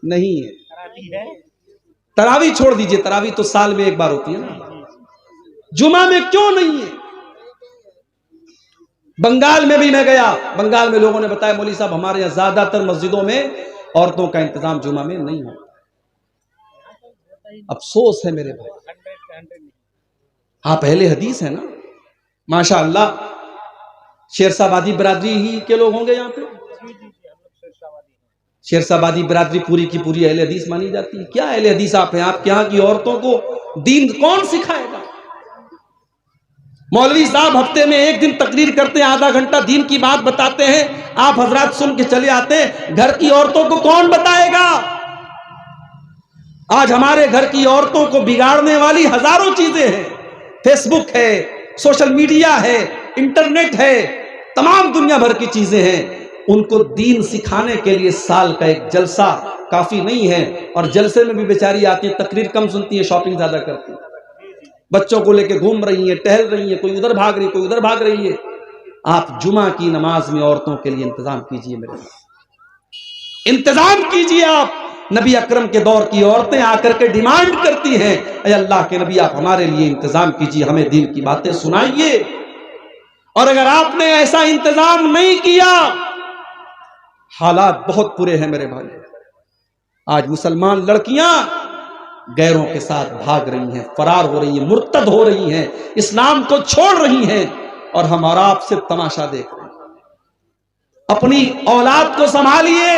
نہیں ہے۔ تراویح چھوڑ دیجئے، تراویح تو سال میں ایک بار ہوتی ہے نا، جمعہ میں کیوں نہیں ہے؟ بنگال میں بھی میں گیا، بنگال میں لوگوں نے بتایا مولوی صاحب ہمارے یہاں زیادہ تر مسجدوں میں عورتوں کا انتظام جمعہ میں نہیں ہوتا۔ افسوس ہے میرے بھائی، آپ اہل حدیث ہیں نا، ماشاءاللہ شیرشاہ آبادی برادری ہی کے لوگ ہوں گے یہاں پہ؟ شیرشاہ آبادی برادری پوری کی پوری اہل حدیث مانی جاتی ہے؟ کیا اہل حدیث آپ ہیں؟ آپ کے یہاں کی عورتوں کو دین کون سکھائے گا؟ مولوی صاحب ہفتے میں ایک دن تقریر کرتے ہیں، آدھا گھنٹہ دین کی بات بتاتے ہیں، آپ حضرات سن کے چلے آتے ہیں، گھر کی عورتوں کو کون بتائے گا؟ آج ہمارے گھر کی عورتوں کو بگاڑنے والی ہزاروں چیزیں ہیں، فیس بک ہے، سوشل میڈیا ہے، انٹرنیٹ ہے، تمام دنیا بھر کی چیزیں ہیں، ان کو دین سکھانے کے لیے سال کا ایک جلسہ کافی نہیں ہے، اور جلسے میں بھی بیچاری آتی ہیں، تقریر کم سنتی ہیں، شاپنگ زیادہ کرتی ہیں، بچوں کو لے کے گھوم رہی ہیں، ٹہل رہی ہیں، کوئی ادھر بھاگ رہی ہے، کوئی ادھر بھاگ رہی ہے۔ آپ جمعہ کی نماز میں عورتوں کے لیے انتظام کیجئے، میرے انتظام کیجئے۔ آپ نبی اکرم کے دور کی عورتیں آ کر کے ڈیمانڈ کرتی ہیں، اے اللہ کے نبی آپ ہمارے لیے انتظام کیجئے، ہمیں دین کی باتیں سنائیے۔ اور اگر آپ نے ایسا انتظام نہیں کیا، حالات بہت برے ہیں میرے بھائی۔ آج مسلمان لڑکیاں غیروں کے ساتھ بھاگ رہی ہیں، فرار ہو رہی ہیں، مرتد ہو رہی ہیں، اسلام کو چھوڑ رہی ہیں، اور ہم اور آپ صرف تماشا دیکھ رہے ہیں۔ اپنی اولاد کو سنبھالیے،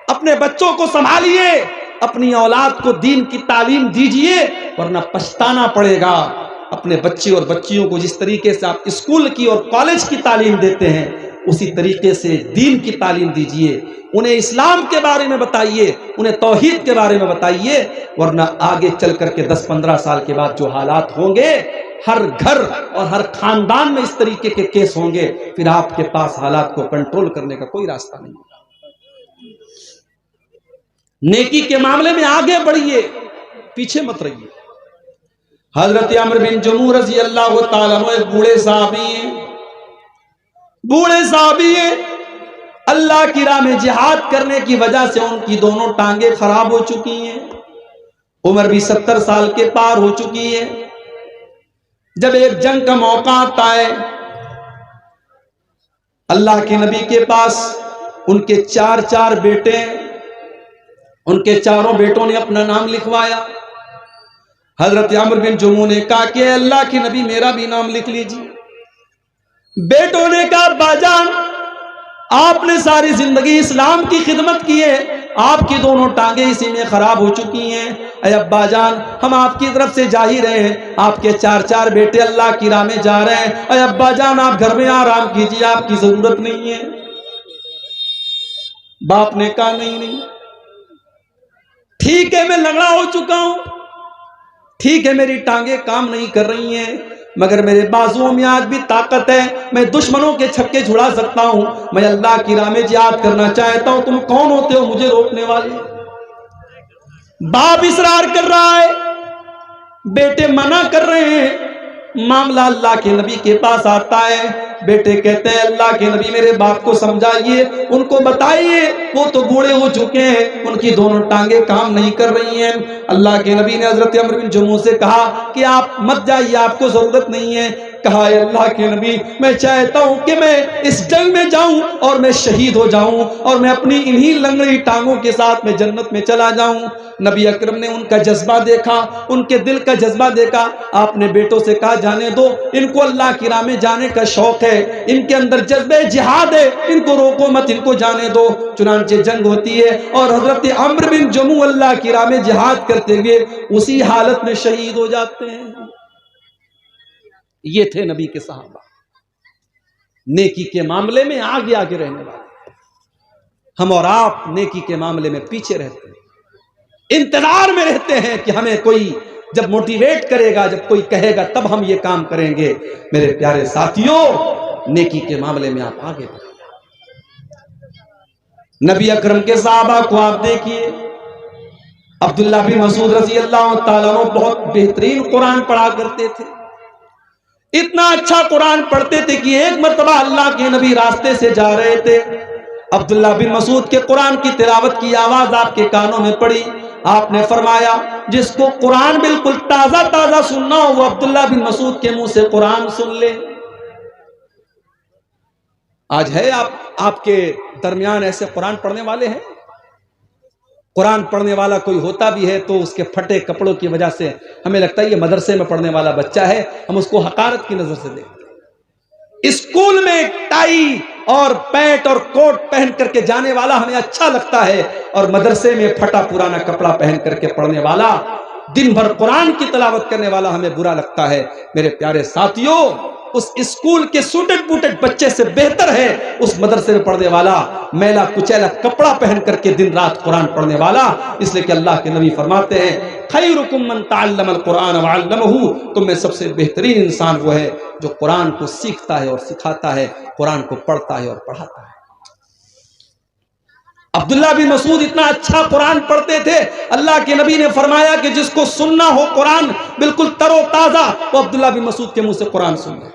اپنے بچوں کو سنبھالیے، اپنی اولاد کو دین کی تعلیم دیجئے، ورنہ پچھتانا پڑے گا۔ اپنے بچے اور بچیوں کو جس طریقے سے آپ اسکول کی اور کالج کی تعلیم دیتے ہیں، اسی طریقے سے دین کی تعلیم دیجئے، انہیں اسلام کے بارے میں بتائیے، انہیں توحید کے بارے میں بتائیے، ورنہ آگے چل کر کے 10-15 سال کے بعد جو حالات ہوں گے، ہر گھر اور ہر خاندان میں اس طریقے کے کیس ہوں گے، پھر آپ کے پاس حالات کو کنٹرول کرنے کا کوئی راستہ نہیں ہوگا۔ نیکی کے معاملے میں آگے بڑھیے، پیچھے مت رہیے۔ حضرت عمرو بن جموح رضی اللہ تعالیٰ عنہ ایک بوڑھے صحابی ہیں، اللہ کی راہ میں جہاد کرنے کی وجہ سے ان کی دونوں ٹانگیں خراب ہو چکی ہیں، عمر بھی 70 سال کے پار ہو چکی ہے۔ جب ایک جنگ کا موقع آتا ہے، اللہ کے نبی کے پاس ان کے چار بیٹے ہیں، ان کے چاروں بیٹوں نے اپنا نام لکھوایا۔ حضرت عمرو بن جموح نے کہا کہ اللہ کے نبی میرا بھی نام لکھ لیجیے۔ بیٹوں نے کہا ابا جان آپ نے ساری زندگی اسلام کی خدمت کی ہے، آپ کی دونوں ٹانگیں اسی میں خراب ہو چکی ہیں، اے ابا جان ہم آپ کی طرف سے جا ہی رہے ہیں، آپ کے چار بیٹے اللہ کی راہ میں جا رہے ہیں، اے ابا جان آپ گھر میں آرام کیجیے، آپ کی ضرورت نہیں ہے۔ باپ نے کہا نہیں، ٹھیک ہے میں لنگڑا ہو چکا ہوں، ٹھیک ہے میری ٹانگیں کام نہیں کر رہی ہیں، مگر میرے بازوؤں میں آج بھی طاقت ہے، میں دشمنوں کے چھکے چھڑا سکتا ہوں، میں اللہ کی راہ میں جہاد کرنا چاہتا ہوں، تم کون ہوتے ہو مجھے روکنے والے؟ باپ اصرار کر رہا ہے، بیٹے منع کر رہے ہیں، معاملہ اللہ کے نبی کے پاس آتا ہے، بیٹے کہتے ہیں اللہ کے نبی میرے باپ کو سمجھائیے، ان کو بتائیے، وہ تو بوڑھے ہو چکے ہیں، ان کی دونوں ٹانگیں کام نہیں کر رہی ہیں۔ اللہ کے نبی نے حضرت عمرو بن جموح سے کہا کہ آپ مت جائیے، آپ کو ضرورت نہیں ہے۔ کہا اے اللہ کے نبی میں چاہتا ہوں کہ میں اس جنگ میں جاؤں اور میں شہید ہو جاؤں، اور میں اپنی انہی لنگڑی ٹانگوں کے ساتھ میں جنت میں چلا جاؤں۔ نبی اکرم نے ان کا جذبہ دیکھا، ان کے دل کا جذبہ دیکھا، آپ نے بیٹوں سے کہا جانے دو، ان کو اللہ کی راہ میں جانے کا شوق ہے، ان کے اندر جذبہ جہاد ہے، ان کو روکو مت، ان کو جانے دو۔ چنانچہ جنگ ہوتی ہے اور حضرت عمرو بن جموح اللہ کی راہ میں جہاد کرتے ہوئے اسی حالت میں شہید ہو جاتے ہیں۔ یہ تھے نبی کے صحابہ، نیکی کے معاملے میں آگے رہنے والے۔ ہم اور آپ نیکی کے معاملے میں پیچھے رہتے ہیں، انتظار میں رہتے ہیں کہ ہمیں کوئی جب موٹیویٹ کرے گا، جب کوئی کہے گا تب ہم یہ کام کریں گے۔ میرے پیارے ساتھیوں، نیکی کے معاملے میں آپ آگے بڑھیں۔ نبی اکرم کے صحابہ کو آپ دیکھیے، عبداللہ بن مسعود رضی اللہ تعالیٰ عنہ بہت بہترین قرآن پڑھا کرتے تھے، اتنا اچھا قرآن پڑھتے تھے کہ ایک مرتبہ اللہ کے نبی راستے سے جا رہے تھے، عبداللہ بن مسعود کے قرآن کی تلاوت کی آواز آپ کے کانوں میں پڑی، آپ نے فرمایا جس کو قرآن بالکل تازہ سننا ہو وہ عبداللہ بن مسعود کے منہ سے قرآن سن لے۔ آج ہے آپ کے درمیان ایسے قرآن پڑھنے والے ہیں؟ قرآن پڑھنے والا کوئی ہوتا بھی ہے تو اس کے پھٹے کپڑوں کی وجہ سے ہمیں لگتا ہے یہ مدرسے میں پڑھنے والا بچہ ہے، ہم اس کو حقارت کی نظر سے دیکھتے ہیں۔ اسکول میں ٹائی اور پینٹ اور کوٹ پہن کر کے جانے والا ہمیں اچھا لگتا ہے، اور مدرسے میں پھٹا پرانا کپڑا پہن کر کے پڑھنے والا، دن بھر قرآن کی تلاوت کرنے والا ہمیں برا لگتا ہے۔ میرے پیارے ساتھیوں، اس اسکول کے سوٹڈ بوٹڈ بچے سے بہتر ہے اس مدرسے میں پڑھنے والا میلا کچیلا کپڑا پہن کر کے دن رات قرآن پڑھنے والا، اس لیے کہ اللہ کے نبی فرماتے ہیں خیرکم من تعلم القرآن وعلمہ، تم میں سب سے بہترین انسان وہ ہے جو قرآن کو سیکھتا ہے اور سکھاتا ہے، قرآن کو پڑھتا ہے اور پڑھاتا ہے۔ عبداللہ بن مسعود اتنا اچھا قرآن پڑھتے تھے، اللہ کے نبی نے فرمایا کہ جس کو سننا ہو قرآن بالکل تر و تازہ، وہ عبداللہ بن مسعود کے منہ سے قرآن سننا۔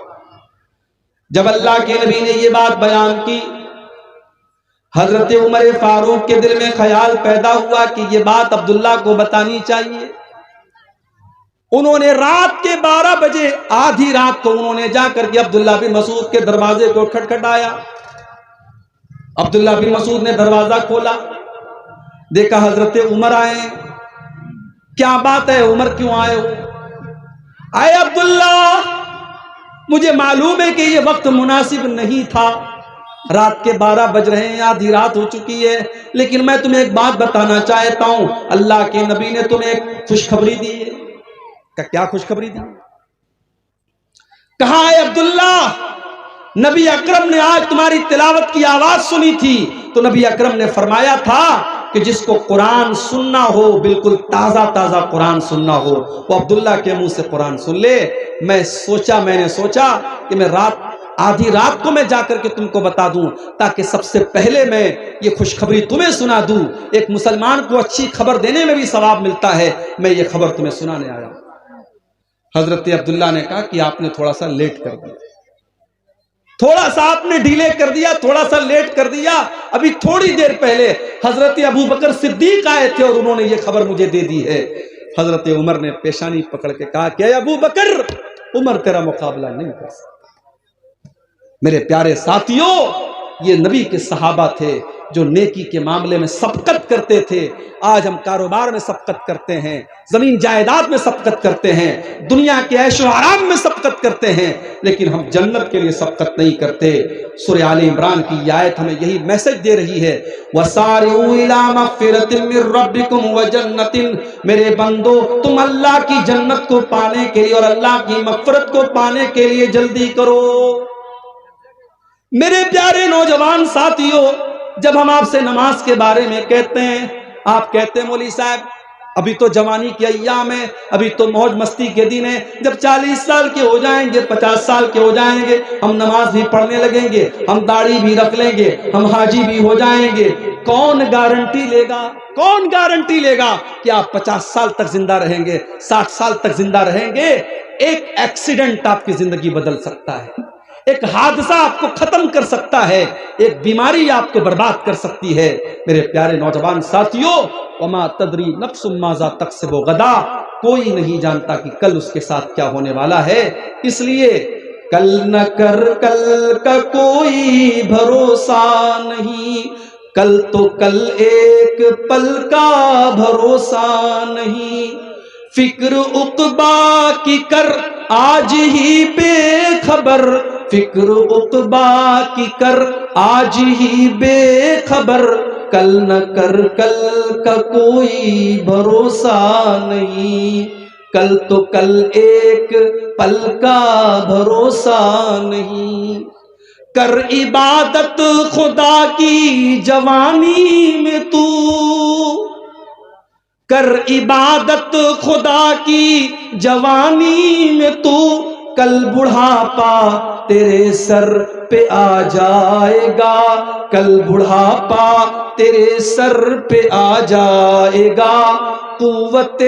جب اللہ کے نبی نے یہ بات بیان کی، حضرت عمر فاروق کے دل میں خیال پیدا ہوا کہ یہ بات عبداللہ کو بتانی چاہیے۔ انہوں نے رات کے 12 بجے، آدھی رات کو انہوں نے جا کر کے عبداللہ بن مسعود کے دروازے کو کھٹکھٹایا۔ عبداللہ بن مسعود نے دروازہ کھولا، دیکھا حضرت عمر آئے۔ کیا بات ہے عمر کیوں آئے ہو؟ آئے عبداللہ، مجھے معلوم ہے کہ یہ وقت مناسب نہیں تھا، رات کے 12 بج رہے ہیں، آدھی رات ہو چکی ہے، لیکن میں تمہیں ایک بات بتانا چاہتا ہوں، اللہ کے نبی نے تمہیں ایک خوشخبری دی ہے۔ کیا خوشخبری دی؟ کہاں ہے عبداللہ؟ نبی اکرم نے آج تمہاری تلاوت کی آواز سنی تھی تو نبی اکرم نے فرمایا تھا کہ جس کو قرآن سننا ہو، بالکل تازہ تازہ قرآن سننا ہو، وہ عبداللہ کے منہ سے قرآن سن لے۔ میں نے سوچا کہ میں آدھی رات کو میں جا کر کے تم کو بتا دوں تاکہ سب سے پہلے میں یہ خوشخبری تمہیں سنا دوں۔ ایک مسلمان کو اچھی خبر دینے میں بھی ثواب ملتا ہے، میں یہ خبر تمہیں سنانے آیا ہوں۔ حضرت عبداللہ نے کہا کہ آپ نے تھوڑا سا لیٹ کر دیا، تھوڑا سا آپ نے ڈیلے کر دیا، تھوڑا سا لیٹ کر دیا۔ ابھی تھوڑی دیر پہلے حضرت ابو بکر صدیق آئے تھے اور انہوں نے یہ خبر مجھے دے دی ہے۔ حضرت عمر نے پیشانی پکڑ کے کہا کہ اے ابو بکر، عمر تیرا مقابلہ نہیں کر سکتا۔ میرے پیارے ساتھیوں، یہ نبی کے صحابہ تھے جو نیکی کے معاملے میں سبقت کرتے تھے۔ آج ہم کاروبار میں سبقت کرتے ہیں، زمین جائیداد میں سبقت کرتے ہیں، دنیا کے عیش و آرام میں سبقت کرتے ہیں، لیکن ہم جنت کے لیے سبقت نہیں کرتے۔ سورہ آل عمران کی یہ آیت ہمیں یہی میسج دے رہی ہے، وَسَارِعُوا إِلَىٰ مَغْفِرَةٍ مِّن رَّبِّكُمْ وَجَنَّةٍ، میرے بندو تم اللہ کی جنت کو پانے کے لیے اور اللہ کی مغفرت کو پانے کے لیے جلدی کرو۔ میرے پیارے نوجوان ساتھیوں، جب ہم آپ سے نماز کے بارے میں کہتے ہیں، آپ کہتے ہیں مولوی صاحب ابھی تو جوانی کے ایام ہیں، ابھی تو موج مستی کے دن ہیں، جب 40 سال کے ہو جائیں گے، 50 سال کے ہو جائیں گے، ہم نماز بھی پڑھنے لگیں گے، ہم داڑھی بھی رکھ لیں گے، ہم حاجی بھی ہو جائیں گے۔ کون گارنٹی لے گا؟ کون گارنٹی لے گا کہ آپ 50 سال تک زندہ رہیں گے، 60 سال تک زندہ رہیں گے؟ ایک ایکسیڈنٹ آپ کی زندگی بدل سکتا ہے، ایک حادثہ آپ کو ختم کر سکتا ہے، ایک بیماری آپ کو برباد کر سکتی ہے۔ میرے پیارے نوجوان ساتھیوں، وما تدری نفس ماذا تکسب غدا، کوئی نہیں جانتا کہ کل اس کے ساتھ کیا ہونے والا ہے۔ اس لیے کل نہ کر، کل کا کوئی بھروسہ نہیں، کل تو کل ایک پل کا بھروسہ نہیں، فکر عقبا کی کر آج ہی بے خبر، فکر عقبا کی کر آج ہی بے خبر، کل نہ کر، کل کا کوئی بھروسہ نہیں، کل تو کل ایک پل کا بھروسہ نہیں۔ کر عبادت خدا کی جوانی میں تو، کر عبادت خدا کی جوانی میں تو، کل بڑھاپا تیرے سر پہ آ جائے گا، کل بڑھاپا تیرے سر پہ آ جائے گا، قوت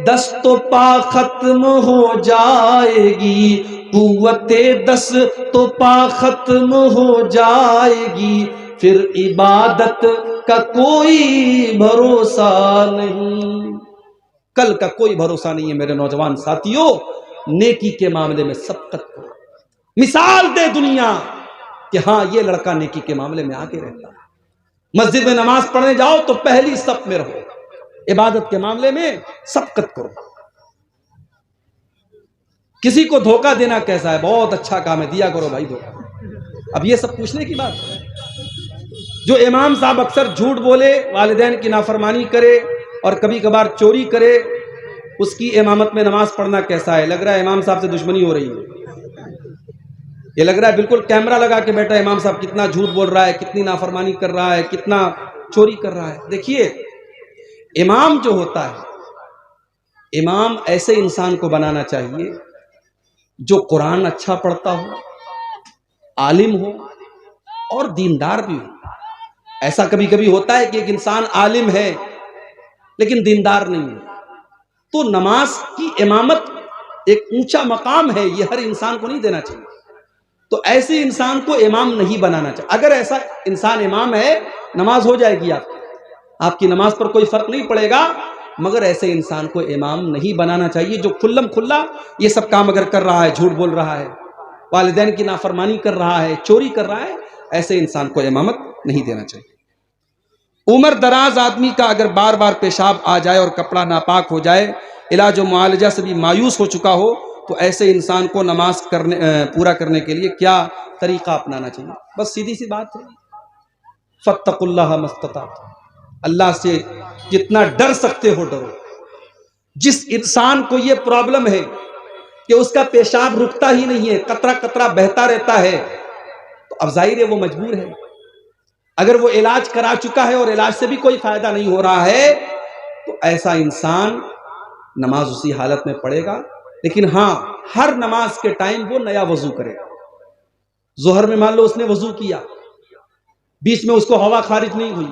دست و پا ختم ہو جائے گی، قوت دست و پا ختم ہو جائے گی، پھر عبادت کا کوئی بھروسہ نہیں۔ کل کا کوئی بھروسہ نہیں ہے میرے نوجوان ساتھیوں، نیکی کے معاملے میں سبقت کرو۔ مثال دے دنیا کہ ہاں یہ لڑکا نیکی کے معاملے میں آگے رہتا ہے۔ مسجد میں نماز پڑھنے جاؤ تو پہلی صف میں رہو، عبادت کے معاملے میں سبقت کرو۔ کسی کو دھوکہ دینا کیسا ہے؟ بہت اچھا کام ہے، دیا کرو بھائی دھوکہ۔ اب یہ سب پوچھنے کی بات ہے۔ جو امام صاحب اکثر جھوٹ بولے، والدین کی نافرمانی کرے اور کبھی کبھار چوری کرے، اس کی امامت میں نماز پڑھنا کیسا ہے؟ لگ رہا ہے امام صاحب سے دشمنی ہو رہی ہے۔ یہ لگ رہا ہے بالکل کیمرہ لگا کے بیٹھا امام صاحب کتنا جھوٹ بول رہا ہے، کتنی نافرمانی کر رہا ہے، کتنا چوری کر رہا ہے۔ دیکھیے امام جو ہوتا ہے، امام ایسے انسان کو بنانا چاہیے جو قرآن اچھا پڑھتا ہو، عالم ہو اور دیندار بھی ہو۔ ایسا کبھی کبھی ہوتا ہے کہ ایک انسان عالم ہے لیکن دیندار نہیں ہے، تو نماز کی امامت ایک اونچا مقام ہے، یہ ہر انسان کو نہیں دینا چاہیے۔ تو ایسے انسان کو امام نہیں بنانا چاہیے۔ اگر ایسا انسان امام ہے، نماز ہو جائے گی آپ کی نماز پر کوئی فرق نہیں پڑے گا، مگر ایسے انسان کو امام نہیں بنانا چاہیے جو کھلم کھلا یہ سب کام اگر کر رہا ہے، جھوٹ بول رہا ہے، والدین کی نافرمانی کر رہا ہے، چوری کر رہا ہے، ایسے انسان کو امامت نہیں دینا چاہیے۔ عمر دراز آدمی کا اگر بار بار پیشاب آ جائے اور کپڑا ناپاک ہو جائے، علاج و معالجہ سے بھی مایوس ہو چکا ہو، تو ایسے انسان کو نماز پورا کرنے کے لیے کیا طریقہ اپنانا چاہیے؟ بس سیدھی سی بات ہے، فاتقوا اللہ ما استطعتم، اللہ سے جتنا ڈر سکتے ہو ڈرو۔ جس انسان کو یہ پرابلم ہے کہ اس کا پیشاب رکتا ہی نہیں ہے، قطرہ قطرہ بہتا رہتا ہے، تو اب ظاہر ہے وہ مجبور ہے۔ اگر وہ علاج کرا چکا ہے اور علاج سے بھی کوئی فائدہ نہیں ہو رہا ہے، تو ایسا انسان نماز اسی حالت میں پڑھے گا، لیکن ہاں ہر نماز کے ٹائم وہ نیا وضو کرے گا۔ ظہر میں مان لو اس نے وضو کیا، بیچ میں اس کو ہوا خارج نہیں ہوئی،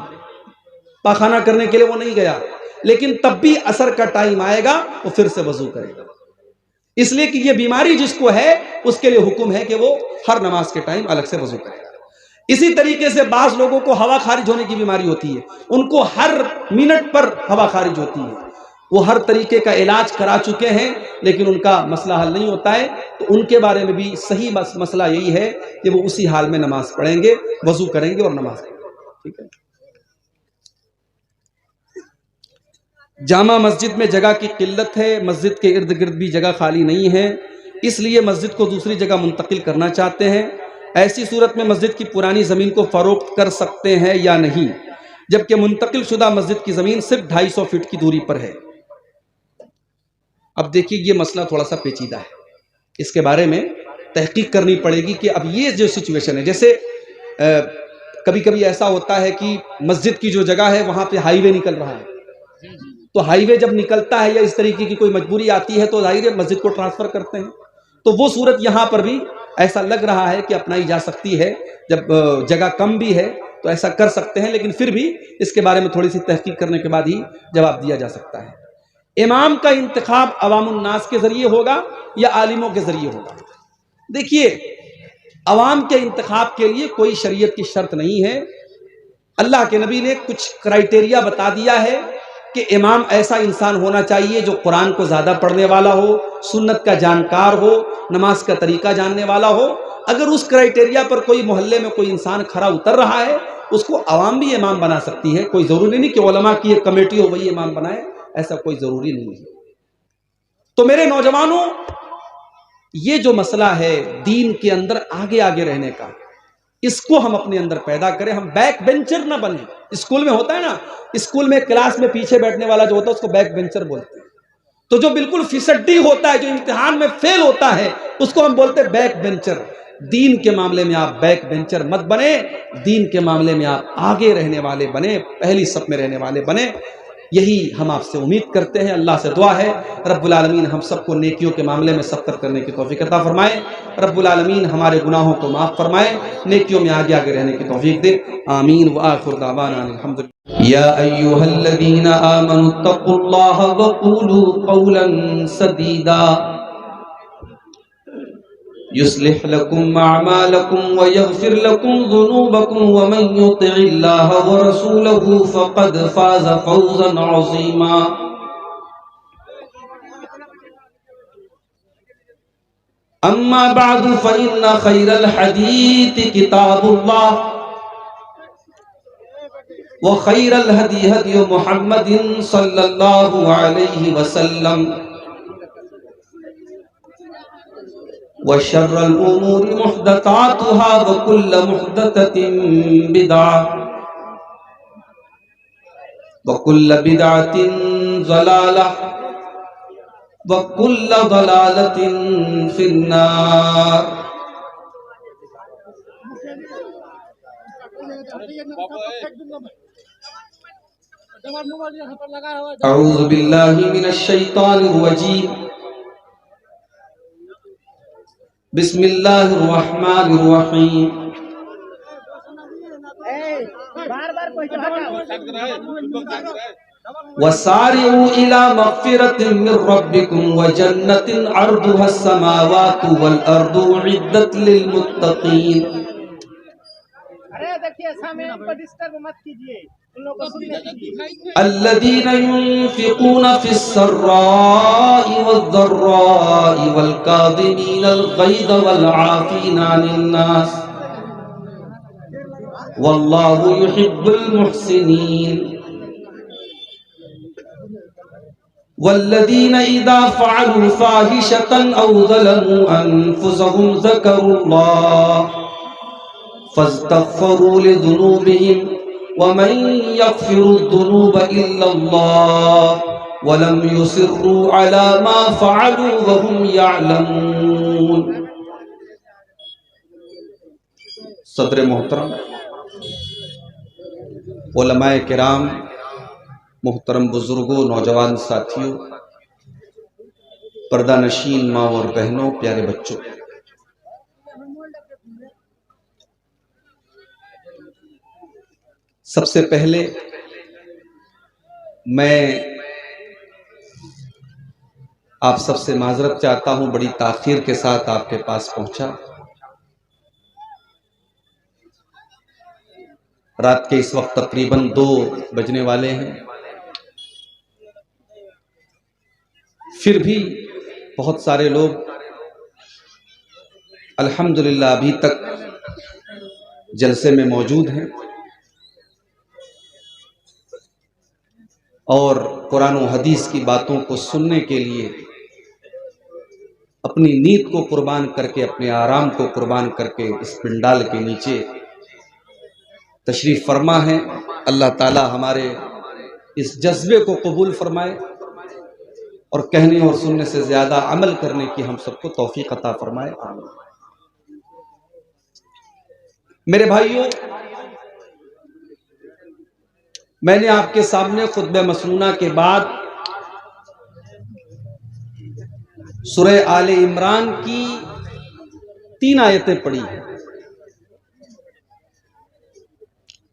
پاخانہ کرنے کے لیے وہ نہیں گیا، لیکن تب بھی عصر کا ٹائم آئے گا وہ پھر سے وضو کرے گا، اس لیے کہ یہ بیماری جس کو ہے اس کے لیے حکم ہے کہ وہ ہر نماز کے ٹائم الگ سے وضو کرے گا۔ اسی طریقے سے بعض لوگوں کو ہوا خارج ہونے کی بیماری ہوتی ہے، ان کو ہر منٹ پر ہوا خارج ہوتی ہے، وہ ہر طریقے کا علاج کرا چکے ہیں لیکن ان کا مسئلہ حل نہیں ہوتا ہے، تو ان کے بارے میں بھی صحیح مسئلہ یہی ہے کہ وہ اسی حال میں نماز پڑھیں گے، وضو کریں گے اور نماز پڑھیں گے۔ ٹھیک ہے؟ جامع مسجد میں جگہ کی قلت ہے، مسجد کے ارد گرد بھی جگہ خالی نہیں ہے، اس لیے مسجد کو دوسری جگہ منتقل کرنا چاہتے ہیں۔ ایسی صورت میں مسجد کی پرانی زمین کو فروخت کر سکتے ہیں یا نہیں، جبکہ منتقل شدہ مسجد کی زمین صرف 250 فٹ کی دوری پر ہے؟ اب دیکھیے یہ مسئلہ تھوڑا سا پیچیدہ ہے، اس کے بارے میں تحقیق کرنی پڑے گی کہ اب یہ جو سچویشن ہے، جیسے کبھی کبھی ایسا ہوتا ہے کہ مسجد کی جو جگہ ہے وہاں پہ ہائی وے نکل رہا ہے، تو ہائی وے جب نکلتا ہے یا اس طریقے کی کوئی مجبوری آتی ہے تو ظاہر ہے مسجد کو ٹرانسفر کرتے ہیں، تو وہ صورت یہاں پر بھی ایسا لگ رہا ہے کہ اپنائی جا سکتی ہے، جب جگہ کم بھی ہے تو ایسا کر سکتے ہیں، لیکن پھر بھی اس کے بارے میں تھوڑی سی تحقیق کرنے کے بعد ہی جواب دیا جا سکتا ہے۔ امام کا انتخاب عوام الناس کے ذریعے ہوگا یا عالموں کے ذریعے ہوگا؟ دیکھیے عوام کے انتخاب کے لیے کوئی شریعت کی شرط نہیں ہے، اللہ کے نبی نے کچھ کرائٹیریا بتا دیا ہے کہ امام ایسا انسان ہونا چاہیے جو قرآن کو زیادہ پڑھنے والا ہو، سنت کا جانکار ہو، نماز کا طریقہ جاننے والا ہو۔ اگر اس کرائٹیریا پر کوئی محلے میں کوئی انسان کھرا اتر رہا ہے، اس کو عوام بھی امام بنا سکتی ہے، کوئی ضروری نہیں کہ علماء کی ایک کمیٹی ہو وہی امام بنائے، ایسا کوئی ضروری نہیں ہے۔ تو میرے نوجوانوں، یہ جو مسئلہ ہے دین کے اندر آگے آگے رہنے کا، اس کو ہم اپنے اندر پیدا کریں، ہم بیک بینچر نہ بنیں۔ اسکول میں ہوتا ہے نا، اسکول میں کلاس میں پیچھے بیٹھنے والا جو ہوتا ہے اس کو بیک بینچر بولتے ہیں، تو جو بالکل فیصدی ہوتا ہے، جو امتحان میں فیل ہوتا ہے، اس کو ہم بولتے ہیں بیک بینچر۔ دین کے معاملے میں آپ بیک بینچر مت بنے، دین کے معاملے میں آپ آگے رہنے والے بنے، پہلی صف میں رہنے والے بنے، یہی ہم آپ سے امید کرتے ہیں۔ اللہ سے دعا ہے رب العالمین ہم سب کو نیکیوں کے معاملے میں سبقت کرنے کی توفیق عطا فرمائے، رب العالمین ہمارے گناہوں کو معاف فرمائے، نیکیوں میں آگے آگے رہنے کی توفیق دے، آمین۔ وآخر دعوانا الحمدللہ۔ یا ایھا الذین آمنوا اتقوا اللہ وقولوا قولا سدیدا يصلح لكم أعمالكم ويغفر لكم ذنوبكم ومن يطع الله ورسوله فقد فاز فوزا عظيما أما بعد فإن خير الحديث كتاب الله وخير الهدي هدي محمد صلى الله عليه وسلم وشر الأمور محدثاتها وكل محدثة بدعة وكل بدعة ضلالة وكل ضلالة في النار۔ اعوذ باللہ من الشیطان الرجیم بسم اللہ الرحمن الرحیم وسارعوا الى مغفرة من ربكم وجنة عرضها السماوات والارض اعدت للمتقین. الذين ينفقون في السراء والضراء والكاظمين الغيظ والعافين عن الناس والله يحب المحسنين. والذين إذا فعلوا فاحشة أو ظلموا أنفسهم ذكروا الله فاستغفروا لذنوبهم ومن يغفر الذنوب إلا الله ولم يصروا على ما فعلوا وهم يعلمون. صدر محترم، علماء کرام، محترم بزرگوں، نوجوان ساتھیوں، پردہ نشین ماں اور بہنوں، پیارے بچوں، سب سے پہلے میں آپ سب سے معذرت چاہتا ہوں، بڑی تاخیر کے ساتھ آپ کے پاس پہنچا. رات کے اس وقت تقریباً 2 بجنے والے ہیں. پھر بھی بہت سارے لوگ الحمدللہ ابھی تک جلسے میں موجود ہیں اور قرآن و حدیث کی باتوں کو سننے کے لیے اپنی نیند کو قربان کر کے، اپنے آرام کو قربان کر کے اس پنڈال کے نیچے تشریف فرما ہے. اللہ تعالی ہمارے اس جذبے کو قبول فرمائے اور کہنے اور سننے سے زیادہ عمل کرنے کی ہم سب کو توفیق عطا فرمائے. آمین. میرے بھائیوں، میں نے آپ کے سامنے خطبہ مسنونہ کے بعد سورہ آل عمران کی 3 آیتیں پڑھی ہیں.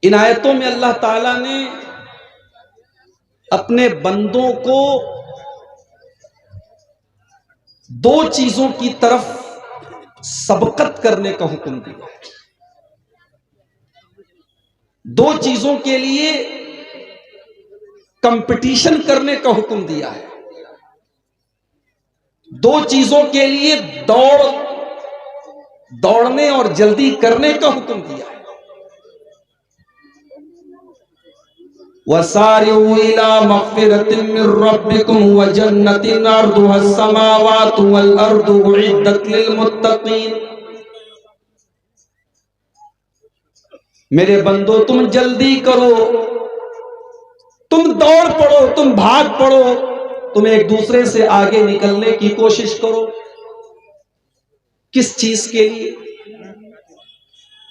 ان آیتوں میں اللہ تعالیٰ نے اپنے بندوں کو 2 چیزوں کی طرف سبقت کرنے کا حکم دیا. 2 چیزوں کے لیے کمپٹیشن کرنے کا حکم دیا ہے. 2 چیزوں کے لیے دوڑنے اور جلدی کرنے کا حکم دیا ہے. وَسَارِعُوا إِلَى مَغْفِرَةٍ مِّن رَّبِّكُمْ وَجَنَّةٍ عَرْضُهَا السَّمَاوَاتُ وَالْأَرْضُ أُعِدَّتْ لِلْمُتَّقِينَ. میرے بندو، تم جلدی کرو، تم دوڑ پڑو، تم بھاگ پڑو، تم ایک دوسرے سے آگے نکلنے کی کوشش کرو. کس چیز کے لیے؟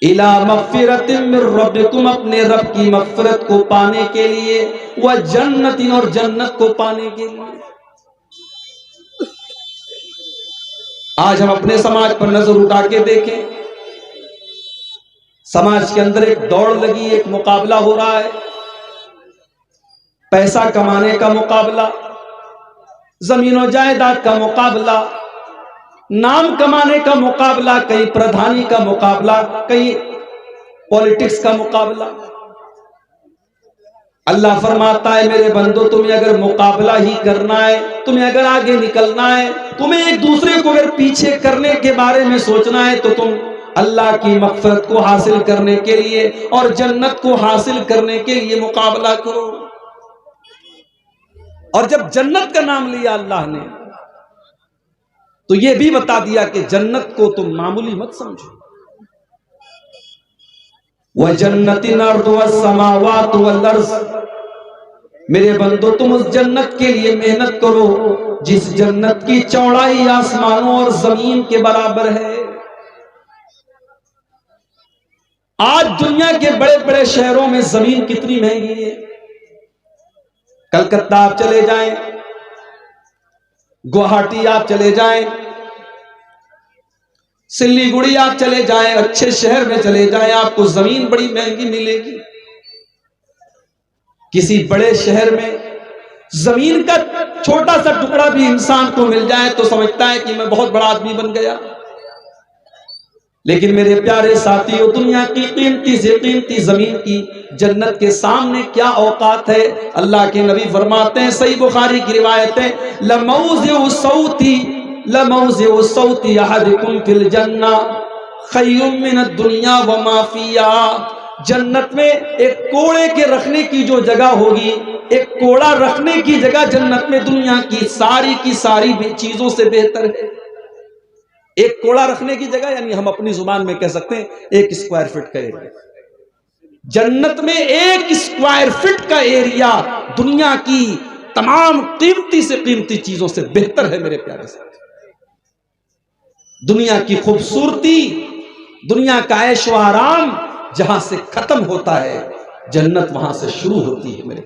اِلَى مَغْفِرَةٍ مِّن رَّبِّكُمْ، اپنے رب کی مغفرت کو پانے کے لیے، وَجَنَّةٍ، اور جنت کو پانے کے لیے. آج ہم اپنے سماج پر نظر اٹھا کے دیکھیں، سماج کے اندر ایک دوڑ لگی، ایک مقابلہ ہو رہا ہے. پیسہ کمانے کا مقابلہ، زمین و جائیداد کا مقابلہ، نام کمانے کا مقابلہ، کہیں پردھانی کا مقابلہ، کہیں پولیٹکس کا مقابلہ. اللہ فرماتا ہے میرے بندو، تمہیں اگر مقابلہ ہی کرنا ہے، تمہیں اگر آگے نکلنا ہے، تمہیں ایک دوسرے کو اگر پیچھے کرنے کے بارے میں سوچنا ہے، تو تم اللہ کی مغفرت کو حاصل کرنے کے لیے اور جنت کو حاصل کرنے کے لیے مقابلہ کرو. اور جب جنت کا نام لیا اللہ نے، تو یہ بھی بتا دیا کہ جنت کو تم معمولی مت سمجھو. وَجَنَّةٍ عَرْضُهَا السَّمَاوَاتُ وَالْأَرْضُ، میرے بندو تم اس جنت کے لیے محنت کرو جس جنت کی چوڑائی آسمانوں اور زمین کے برابر ہے. آج دنیا کے بڑے بڑے شہروں میں زمین کتنی مہنگی ہے. کلکتہ آپ چلے جائیں، گوہاٹی آپ چلے جائیں، سلی گڑی آپ چلے جائیں، اچھے شہر میں چلے جائیں، آپ کو زمین بڑی مہنگی ملے گی. کسی بڑے شہر میں زمین کا چھوٹا سا ٹکڑا بھی انسان کو مل جائے تو سمجھتا ہے کہ میں بہت بڑا آدمی بن گیا. لیکن میرے پیارے ساتھیوں، دنیا کی قیمتی سے قیمتی زمین کی جنت کے سامنے کیا اوقات ہے. اللہ کے نبی فرماتے ہیں، صحیح بخاری کی روایت ہے، لَمَوْضِعُ صَوْتِ أَحَدِكُمْ فِي الْجَنَّةِ خَيْرٌ مِّنَ الدُّنْيَا وَمَا فِيهَا. جنت میں ایک کوڑے کے رکھنے کی جو جگہ ہوگی، ایک کوڑا رکھنے کی جگہ جنت میں دنیا کی ساری چیزوں سے بہتر ہے. ایک کوڑا رکھنے کی جگہ یعنی ہم اپنی زبان میں کہہ سکتے ہیں 1 اسکوائر فٹ کا ایریا. جنت میں 1 اسکوائر فٹ کا ایریا دنیا کی تمام قیمتی سے قیمتی چیزوں سے بہتر ہے. میرے پیارے ساتھ، دنیا کی خوبصورتی، دنیا کا عیش و آرام جہاں سے ختم ہوتا ہے، جنت وہاں سے شروع ہوتی ہے. میرے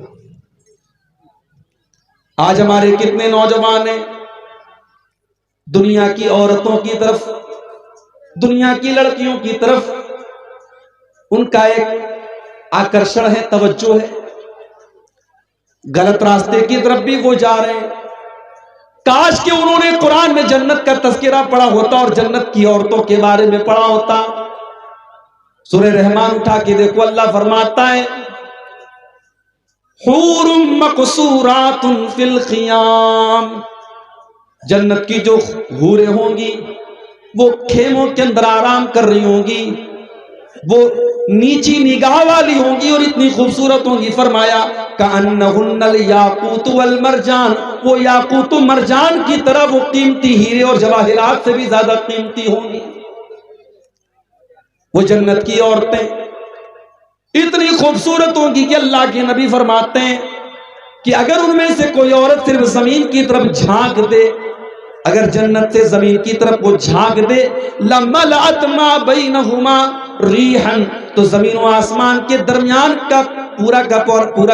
آج ہمارے کتنے نوجوان ہیں دنیا کی عورتوں کی طرف، دنیا کی لڑکیوں کی طرف ان کا ایک آکرشن ہے، توجہ ہے، غلط راستے کی طرف بھی وہ جا رہے ہیں. کاش کہ انہوں نے قرآن میں جنت کا تذکرہ پڑھا ہوتا اور جنت کی عورتوں کے بارے میں پڑھا ہوتا. سورہ رحمان اٹھا کے دیکھو، اللہ فرماتا ہے، حور مقصورات فی الخیام. جنت کی جو حوریں ہوں گی وہ خیموں کے اندر آرام کر رہی ہوں گی، وہ نیچی نگاہ والی ہوں گی اور اتنی خوبصورت ہوں گی. فرمایا کأنہن الیاقوت والمرجان، وہ یاقوت و مرجان کی طرح وہ قیمتی ہیرے اور جواہرات سے بھی زیادہ قیمتی ہوں گی. وہ جنت کی عورتیں اتنی خوبصورت ہوں گی کہ اللہ کے نبی فرماتے ہیں کہ اگر ان میں سے کوئی عورت صرف زمین کی طرف جھانک دے، اگر جنت سے زمین کی طرف وہ جھانک دے، لَمَلَأَتْ مَا بَيْنَهُمَا رِيحًا، تو زمین و آسمان کے درمیان کا پورا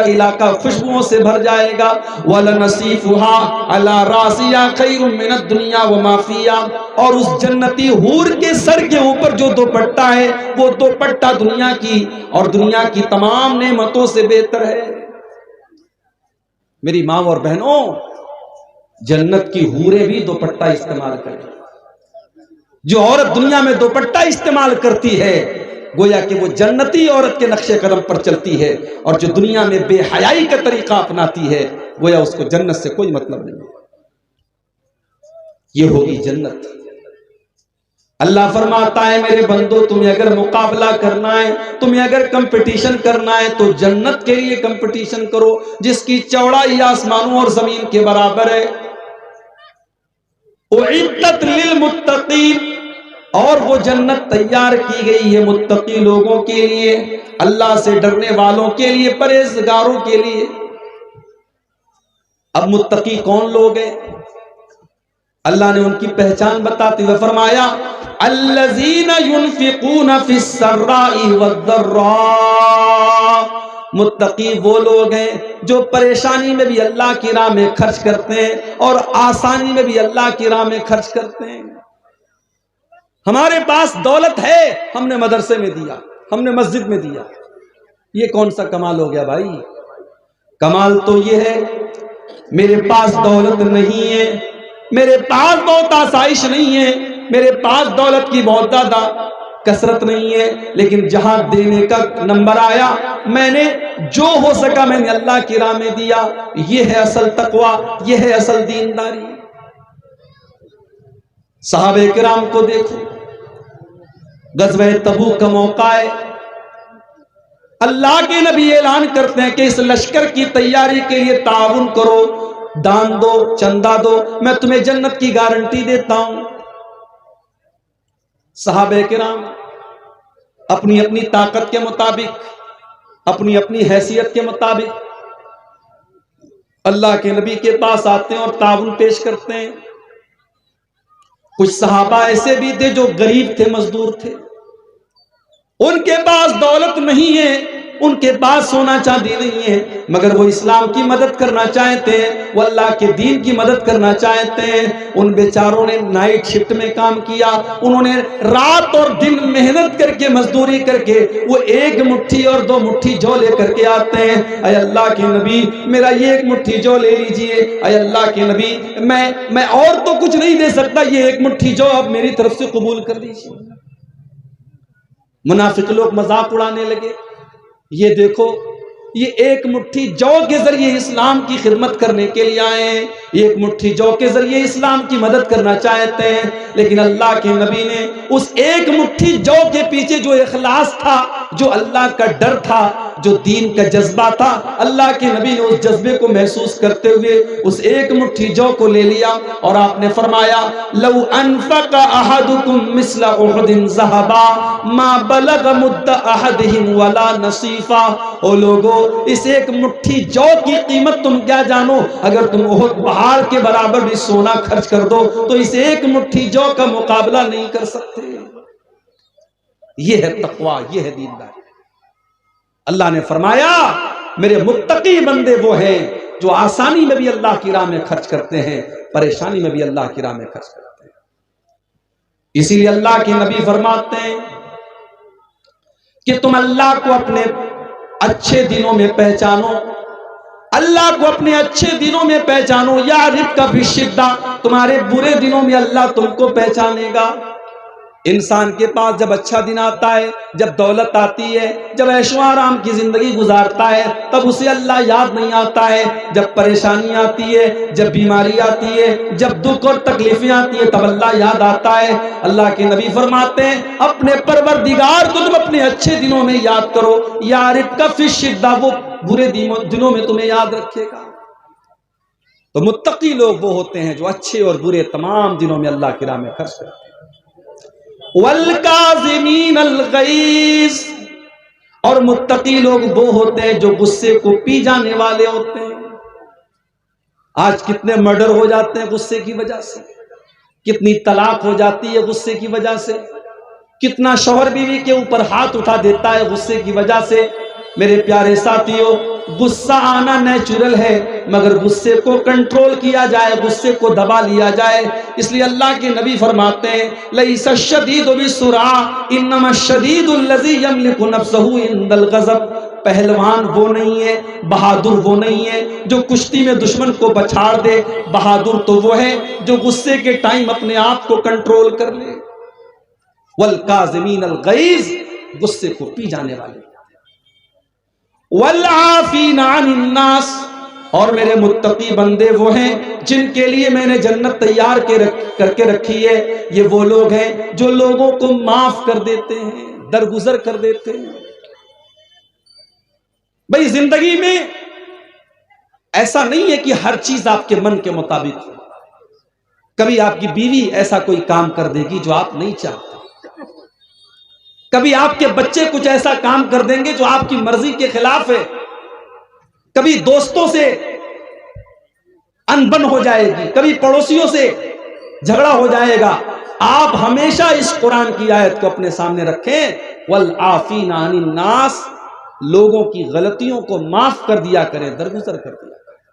علاقہ خوشبوؤں سے بھر جائے گا. وَلَنَصِيفُهَا عَلَى رَاسِهَا خَيْرٌ مِّنَ الدُّنْيَا وَمَا فِيهَا. اور اس جنتی حور کے سر کے اوپر جو دوپٹہ ہے وہ دوپٹہ دنیا کی اور دنیا کی تمام نعمتوں سے بہتر ہے. میری ماں اور بہنوں، جنت کی حوریں بھی دوپٹہ استعمال کریں. جو عورت دنیا میں دوپٹہ استعمال کرتی ہے گویا کہ وہ جنتی عورت کے نقش قدم پر چلتی ہے، اور جو دنیا میں بے حیائی کا طریقہ اپناتی ہے گویا اس کو جنت سے کوئی مطلب نہیں. یہ ہوگی جنت. اللہ فرماتا ہے، میرے بندو تمہیں اگر مقابلہ کرنا ہے، تمہیں اگر کمپٹیشن کرنا ہے تو جنت کے لیے کمپٹیشن کرو جس کی چوڑائی آسمانوں اور زمین کے برابر ہے. اعدت للمتقین، اور وہ جنت تیار کی گئی ہے متقی لوگوں کے لیے، اللہ سے ڈرنے والوں کے لیے، پرہیزگاروں کے لیے. اب متقی کون لوگ ہیں؟ اللہ نے ان کی پہچان بتاتے ہوئے فرمایا، الذین ينفقون فی السراء والضراء. متقی وہ لوگ ہیں جو پریشانی میں بھی اللہ کی راہ میں خرچ کرتے ہیں اور آسانی میں بھی اللہ کی راہ میں خرچ کرتے ہیں. ہمارے پاس دولت ہے، ہم نے مدرسے میں دیا، ہم نے مسجد میں دیا. یہ کون سا کمال ہو گیا بھائی؟ کمال تو یہ ہے میرے پاس دولت نہیں ہے، میرے پاس بہت آسائش نہیں ہے، میرے پاس دولت کی بہت زیادہ کثرت نہیں ہے، لیکن جہاں دینے کا نمبر آیا میں نے جو ہو سکا میں نے اللہ کی راہ میں دیا. یہ ہے اصل تقوی، یہ ہے اصل دینداری. صحابہ کرام کو دیکھو، غزوہ تبوک کا موقع ہے، اللہ کے نبی اعلان کرتے ہیں کہ اس لشکر کی تیاری کے لیے تعاون کرو، دان دو، چندہ دو، میں تمہیں جنت کی گارنٹی دیتا ہوں. صحابہ کرام اپنی اپنی طاقت کے مطابق، اپنی اپنی حیثیت کے مطابق اللہ کے نبی کے پاس آتے ہیں اور تعاون پیش کرتے ہیں. کچھ صحابہ ایسے بھی تھے جو غریب تھے، مزدور تھے، ان کے پاس دولت نہیں ہے، ان کے پاس سونا چاندی نہیں ہے، مگر وہ اسلام کی مدد کرنا چاہتے ہیں، وہ اللہ کے دین کی مدد کرنا چاہتے ہیں۔ ان بیچاروں نے نائٹ شفٹ میں کام کیا، انہوں نے رات اور دن محنت کر کے مزدوری کر کے وہ ایک مٹھی اور دو مٹھی جو لے کر کے آتے ہیں۔ اے اللہ کے نبی میرا یہ ایک مٹھی جو لے لیجئے، اے اللہ کے نبی میں اور تو کچھ نہیں دے سکتا، یہ ایک مٹھی جو آپ میری طرف سے قبول کر لیجئے۔ منافق لوگ مذاق اڑانے لگے، یہ دیکھو یہ ایک مٹھی جو کے ذریعے اسلام کی خدمت کرنے کے لیے آئے ہیں، ایک مٹھی جو کے ذریعے اسلام کی مدد کرنا چاہتے ہیں، لیکن اللہ کے نبی نے اس ایک مٹھی جو کے پیچھے جو اخلاص تھا، جو اللہ کا ڈر تھا، جو دین کا جذبہ تھا، اللہ کے نبی نے اس جذبے کو محسوس کرتے ہوئے اس ایک مٹھی جو کو لے لیا اور آپ نے فرمایا لو انفق احدکم مثل احد ذهبا ما بلغ مد احدهم ولا نصیفا۔ او لوگو اس ایک مٹھی جو کی قیمت تم کیا جانو، اگر تم احد پہاڑ کے برابر بھی سونا خرچ کر دو تو اس ایک مٹھی جو کا مقابلہ نہیں کر سکتے۔ یہ ہے تقوی، یہ ہے دینداری۔ اللہ نے فرمایا میرے متقی بندے وہ ہیں جو آسانی میں بھی اللہ کی راہ میں خرچ کرتے ہیں، پریشانی میں بھی اللہ کی راہ میں خرچ کرتے ہیں۔ اسی لیے اللہ کے نبی فرماتے ہیں کہ تم اللہ کو اپنے اچھے دنوں میں پہچانو، اللہ کو اپنے اچھے دنوں میں پہچانو، یعرفک فی الشدہ، تمہارے برے دنوں میں اللہ تم کو پہچانے گا۔ انسان کے پاس جب اچھا دن آتا ہے، جب دولت آتی ہے، جب عیش و آرام کی زندگی گزارتا ہے، تب اسے اللہ یاد نہیں آتا ہے۔ جب پریشانی آتی ہے، جب بیماری آتی ہے، جب دکھ اور تکلیفیں آتی ہیں، تب اللہ یاد آتا ہے۔ اللہ کے نبی فرماتے ہیں اپنے پروردگار کو تم اپنے اچھے دنوں میں یاد کرو، یعرفک فی الشدہ، وہ برے دنوں میں تمہیں یاد رکھے گا۔ تو متقی لوگ وہ ہوتے ہیں جو اچھے اور برے تمام دنوں میں اللہ کی راہ میں خرچ کرتے ہیں۔ والکاظمین الغیظ، اور متقی لوگ وہ ہوتے ہیں جو غصے کو پی جانے والے ہوتے ہیں۔ آج کتنے مرڈر ہو جاتے ہیں غصے کی وجہ سے، کتنی طلاق ہو جاتی ہے غصے کی وجہ سے، کتنا شوہر بیوی کے اوپر ہاتھ اٹھا دیتا ہے غصے کی وجہ سے۔ میرے پیارے ساتھیوں، غصہ آنا نیچرل ہے، مگر غصے کو کنٹرول کیا جائے، غصے کو دبا لیا جائے۔ اس لیے اللہ کے نبی فرماتے ہیں لیس الشدید بالسرعہ انما الشدید الذی یملک نفسہ عند الغضب۔ پہلوان وہ نہیں ہے، بہادر وہ نہیں ہے جو کشتی میں دشمن کو پچھاڑ دے، بہادر تو وہ ہے جو غصے کے ٹائم اپنے آپ کو کنٹرول کر لے۔ والکاظمین الغیظ، غصے کو پی جانے والے۔ والعافین عن الناس، اور میرے متقی بندے وہ ہیں جن کے لیے میں نے جنت تیار کر کے رکھی ہے۔ یہ وہ لوگ ہیں جو لوگوں کو معاف کر دیتے ہیں، درگزر کر دیتے ہیں۔ بھئی زندگی میں ایسا نہیں ہے کہ ہر چیز آپ کے من کے مطابق ہو۔ کبھی آپ کی بیوی ایسا کوئی کام کر دے گی جو آپ نہیں چاہتے، کبھی آپ کے بچے کچھ ایسا کام کر دیں گے جو آپ کی مرضی کے خلاف ہے، کبھی دوستوں سے انبن ہو جائے گی، کبھی پڑوسیوں سے جھگڑا ہو جائے گا۔ آپ ہمیشہ اس قرآن کی آیت کو اپنے سامنے رکھیں، والعافین عن الناس، لوگوں کی غلطیوں کو معاف کر دیا کریں، درگزر کر دیا کریں۔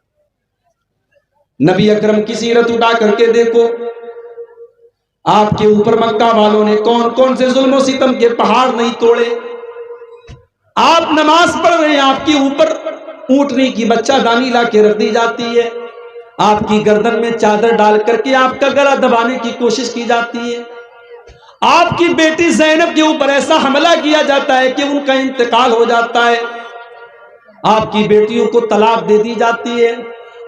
نبی اکرم کی سیرت اٹھا کر کے دیکھو، آپ کے اوپر مکہ والوں نے کون کون سے ظلم و ستم کے پہاڑ نہیں توڑے۔ آپ نماز پڑھ رہے ہیں، آپ کے اوپر اونٹنی کی بچہ دانی لا کے رکھ دی جاتی ہے، آپ کی گردن میں چادر ڈال کر کے آپ کا گلا دبانے کی کوشش کی جاتی ہے، آپ کی بیٹی زینب کے اوپر ایسا حملہ کیا جاتا ہے کہ ان کا انتقال ہو جاتا ہے، آپ کی بیٹیوں کو طلاق دے دی جاتی ہے،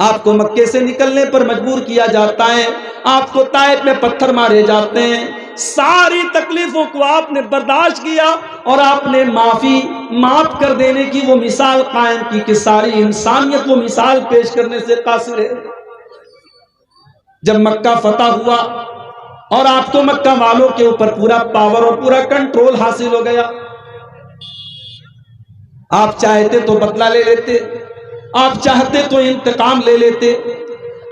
آپ کو مکے سے نکلنے پر مجبور کیا جاتا ہے، آپ کو طائف میں پتھر مارے جاتے ہیں۔ ساری تکلیفوں کو آپ نے برداشت کیا اور آپ نے معاف کر دینے کی وہ مثال قائم کی کہ ساری انسانیت وہ مثال پیش کرنے سے قاصر ہے۔ جب مکہ فتح ہوا اور آپ کو مکہ والوں کے اوپر پورا پاور اور پورا کنٹرول حاصل ہو گیا، آپ چاہتے تو بدلہ لے لیتے، آپ چاہتے تو انتقام لے لیتے،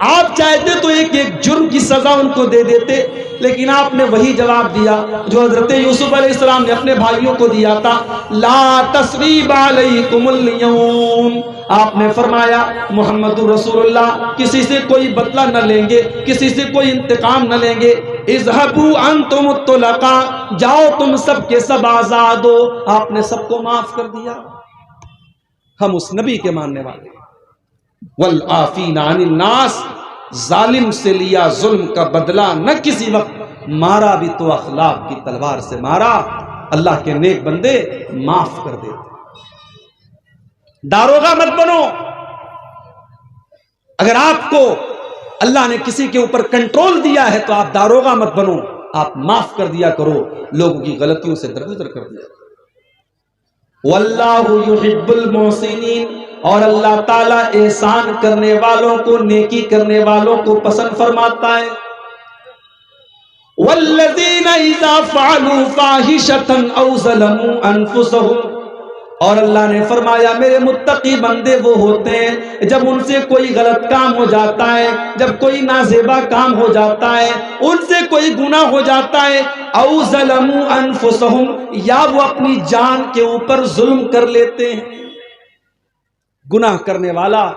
آپ چاہتے تو ایک ایک جرم کی سزا ان کو دے دیتے، لیکن آپ نے وہی جواب دیا جو حضرت یوسف علیہ السلام نے اپنے بھائیوں کو دیا تھا، لا تثریب علیکم اليوم۔ آپ نے فرمایا محمد رسول اللہ کسی سے کوئی بدلہ نہ لیں گے، کسی سے کوئی انتقام نہ لیں گے، اذهبوا انتم الطلقاء، جاؤ تم سب کے سب آزاد ہو۔ آپ نے سب کو معاف کر دیا۔ ہم اس نبی کے ماننے والے، والعافین عن الناس، ظالم سے لیا ظلم کا بدلہ نہ کسی وقت، مارا بھی تو اخلاق کی تلوار سے مارا۔ اللہ کے نیک بندے معاف کر دیتے۔ داروغہ مت بنو۔ اگر آپ کو اللہ نے کسی کے اوپر کنٹرول دیا ہے تو آپ داروغہ مت بنو، آپ معاف کر دیا کرو، لوگوں کی غلطیوں سے درگزر کر دیا کرو۔ واللہ یحب المحسنین، اور اللہ تعالیٰ احسان کرنے والوں کو، نیکی کرنے والوں کو پسند فرماتا ہے۔ والذین اذا فعلوا فاحشة او ظلموا انفسهم، اور اللہ نے فرمایا میرے متقی بندے وہ ہوتے ہیں جب ان سے کوئی غلط کام ہو جاتا ہے، جب کوئی نازیبا کام ہو جاتا ہے، ان سے کوئی گناہ ہو جاتا ہے، او ظلموا انفسهم، یا وہ اپنی جان کے اوپر ظلم کر لیتے ہیں۔ گناہ کرنے والا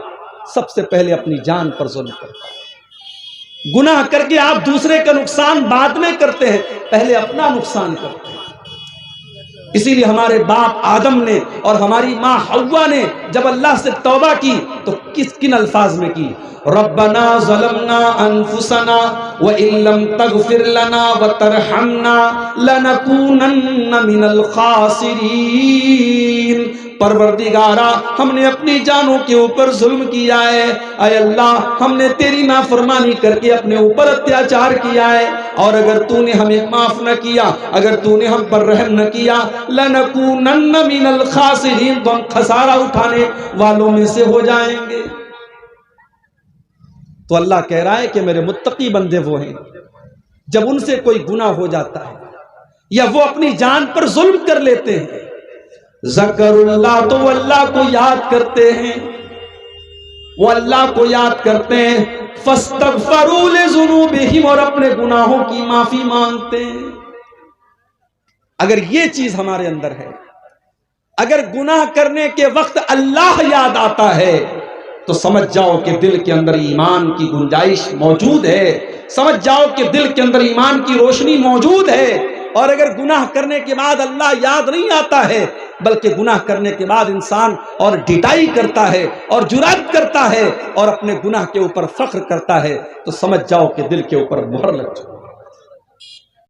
سب سے پہلے اپنی جان پر ظلم کرتا ہے۔ گناہ کر کے آپ دوسرے کا نقصان بعد میں کرتے ہیں، پہلے اپنا نقصان کرتے ہیں۔ اسی لیے ہمارے باپ آدم نے اور ہماری ماں حوا نے جب اللہ سے توبہ کی تو کن الفاظ میں کی؟ ربنا ظلمنا انفسنا وان لم تغفر لنا وترحمنا لنکونن من الخاسرین۔ پروردگارا ہم نے اپنی جانوں کے اوپر ظلم کیا ہے، اے اللہ ہم نے تیری نافرمانی کر کے اپنے اوپر اتیاچار کیا ہے، اور اگر تو نے ہمیں معاف نہ کیا، اگر تو نے ہم پر رحم نہ کیا، لنکونن من الخاسرین، تو ہم خسارہ اٹھانے والوں میں سے ہو جائیں گے۔ تو اللہ کہہ رہا ہے کہ میرے متقی بندے وہ ہیں جب ان سے کوئی گناہ ہو جاتا ہے یا وہ اپنی جان پر ظلم کر لیتے ہیں، ذکر اللہ، تو وہ اللہ کو یاد کرتے ہیں، وہ اللہ کو یاد کرتے ہیں، فاستغفروا لذنوبہم، اور اپنے گناہوں کی معافی مانگتے ہیں۔ اگر یہ چیز ہمارے اندر ہے، اگر گناہ کرنے کے وقت اللہ یاد آتا ہے تو سمجھ جاؤ کہ دل کے اندر ایمان کی گنجائش موجود ہے، سمجھ جاؤ کہ دل کے اندر ایمان کی روشنی موجود ہے۔ اور اگر گناہ کرنے کے بعد اللہ یاد نہیں آتا ہے، بلکہ گناہ کرنے کے بعد انسان اور ڈٹائی کرتا ہے اور جرات کرتا ہے اور اپنے گناہ کے اوپر فخر کرتا ہے، تو سمجھ جاؤ کہ دل کے اوپر مہر لگ چکی۔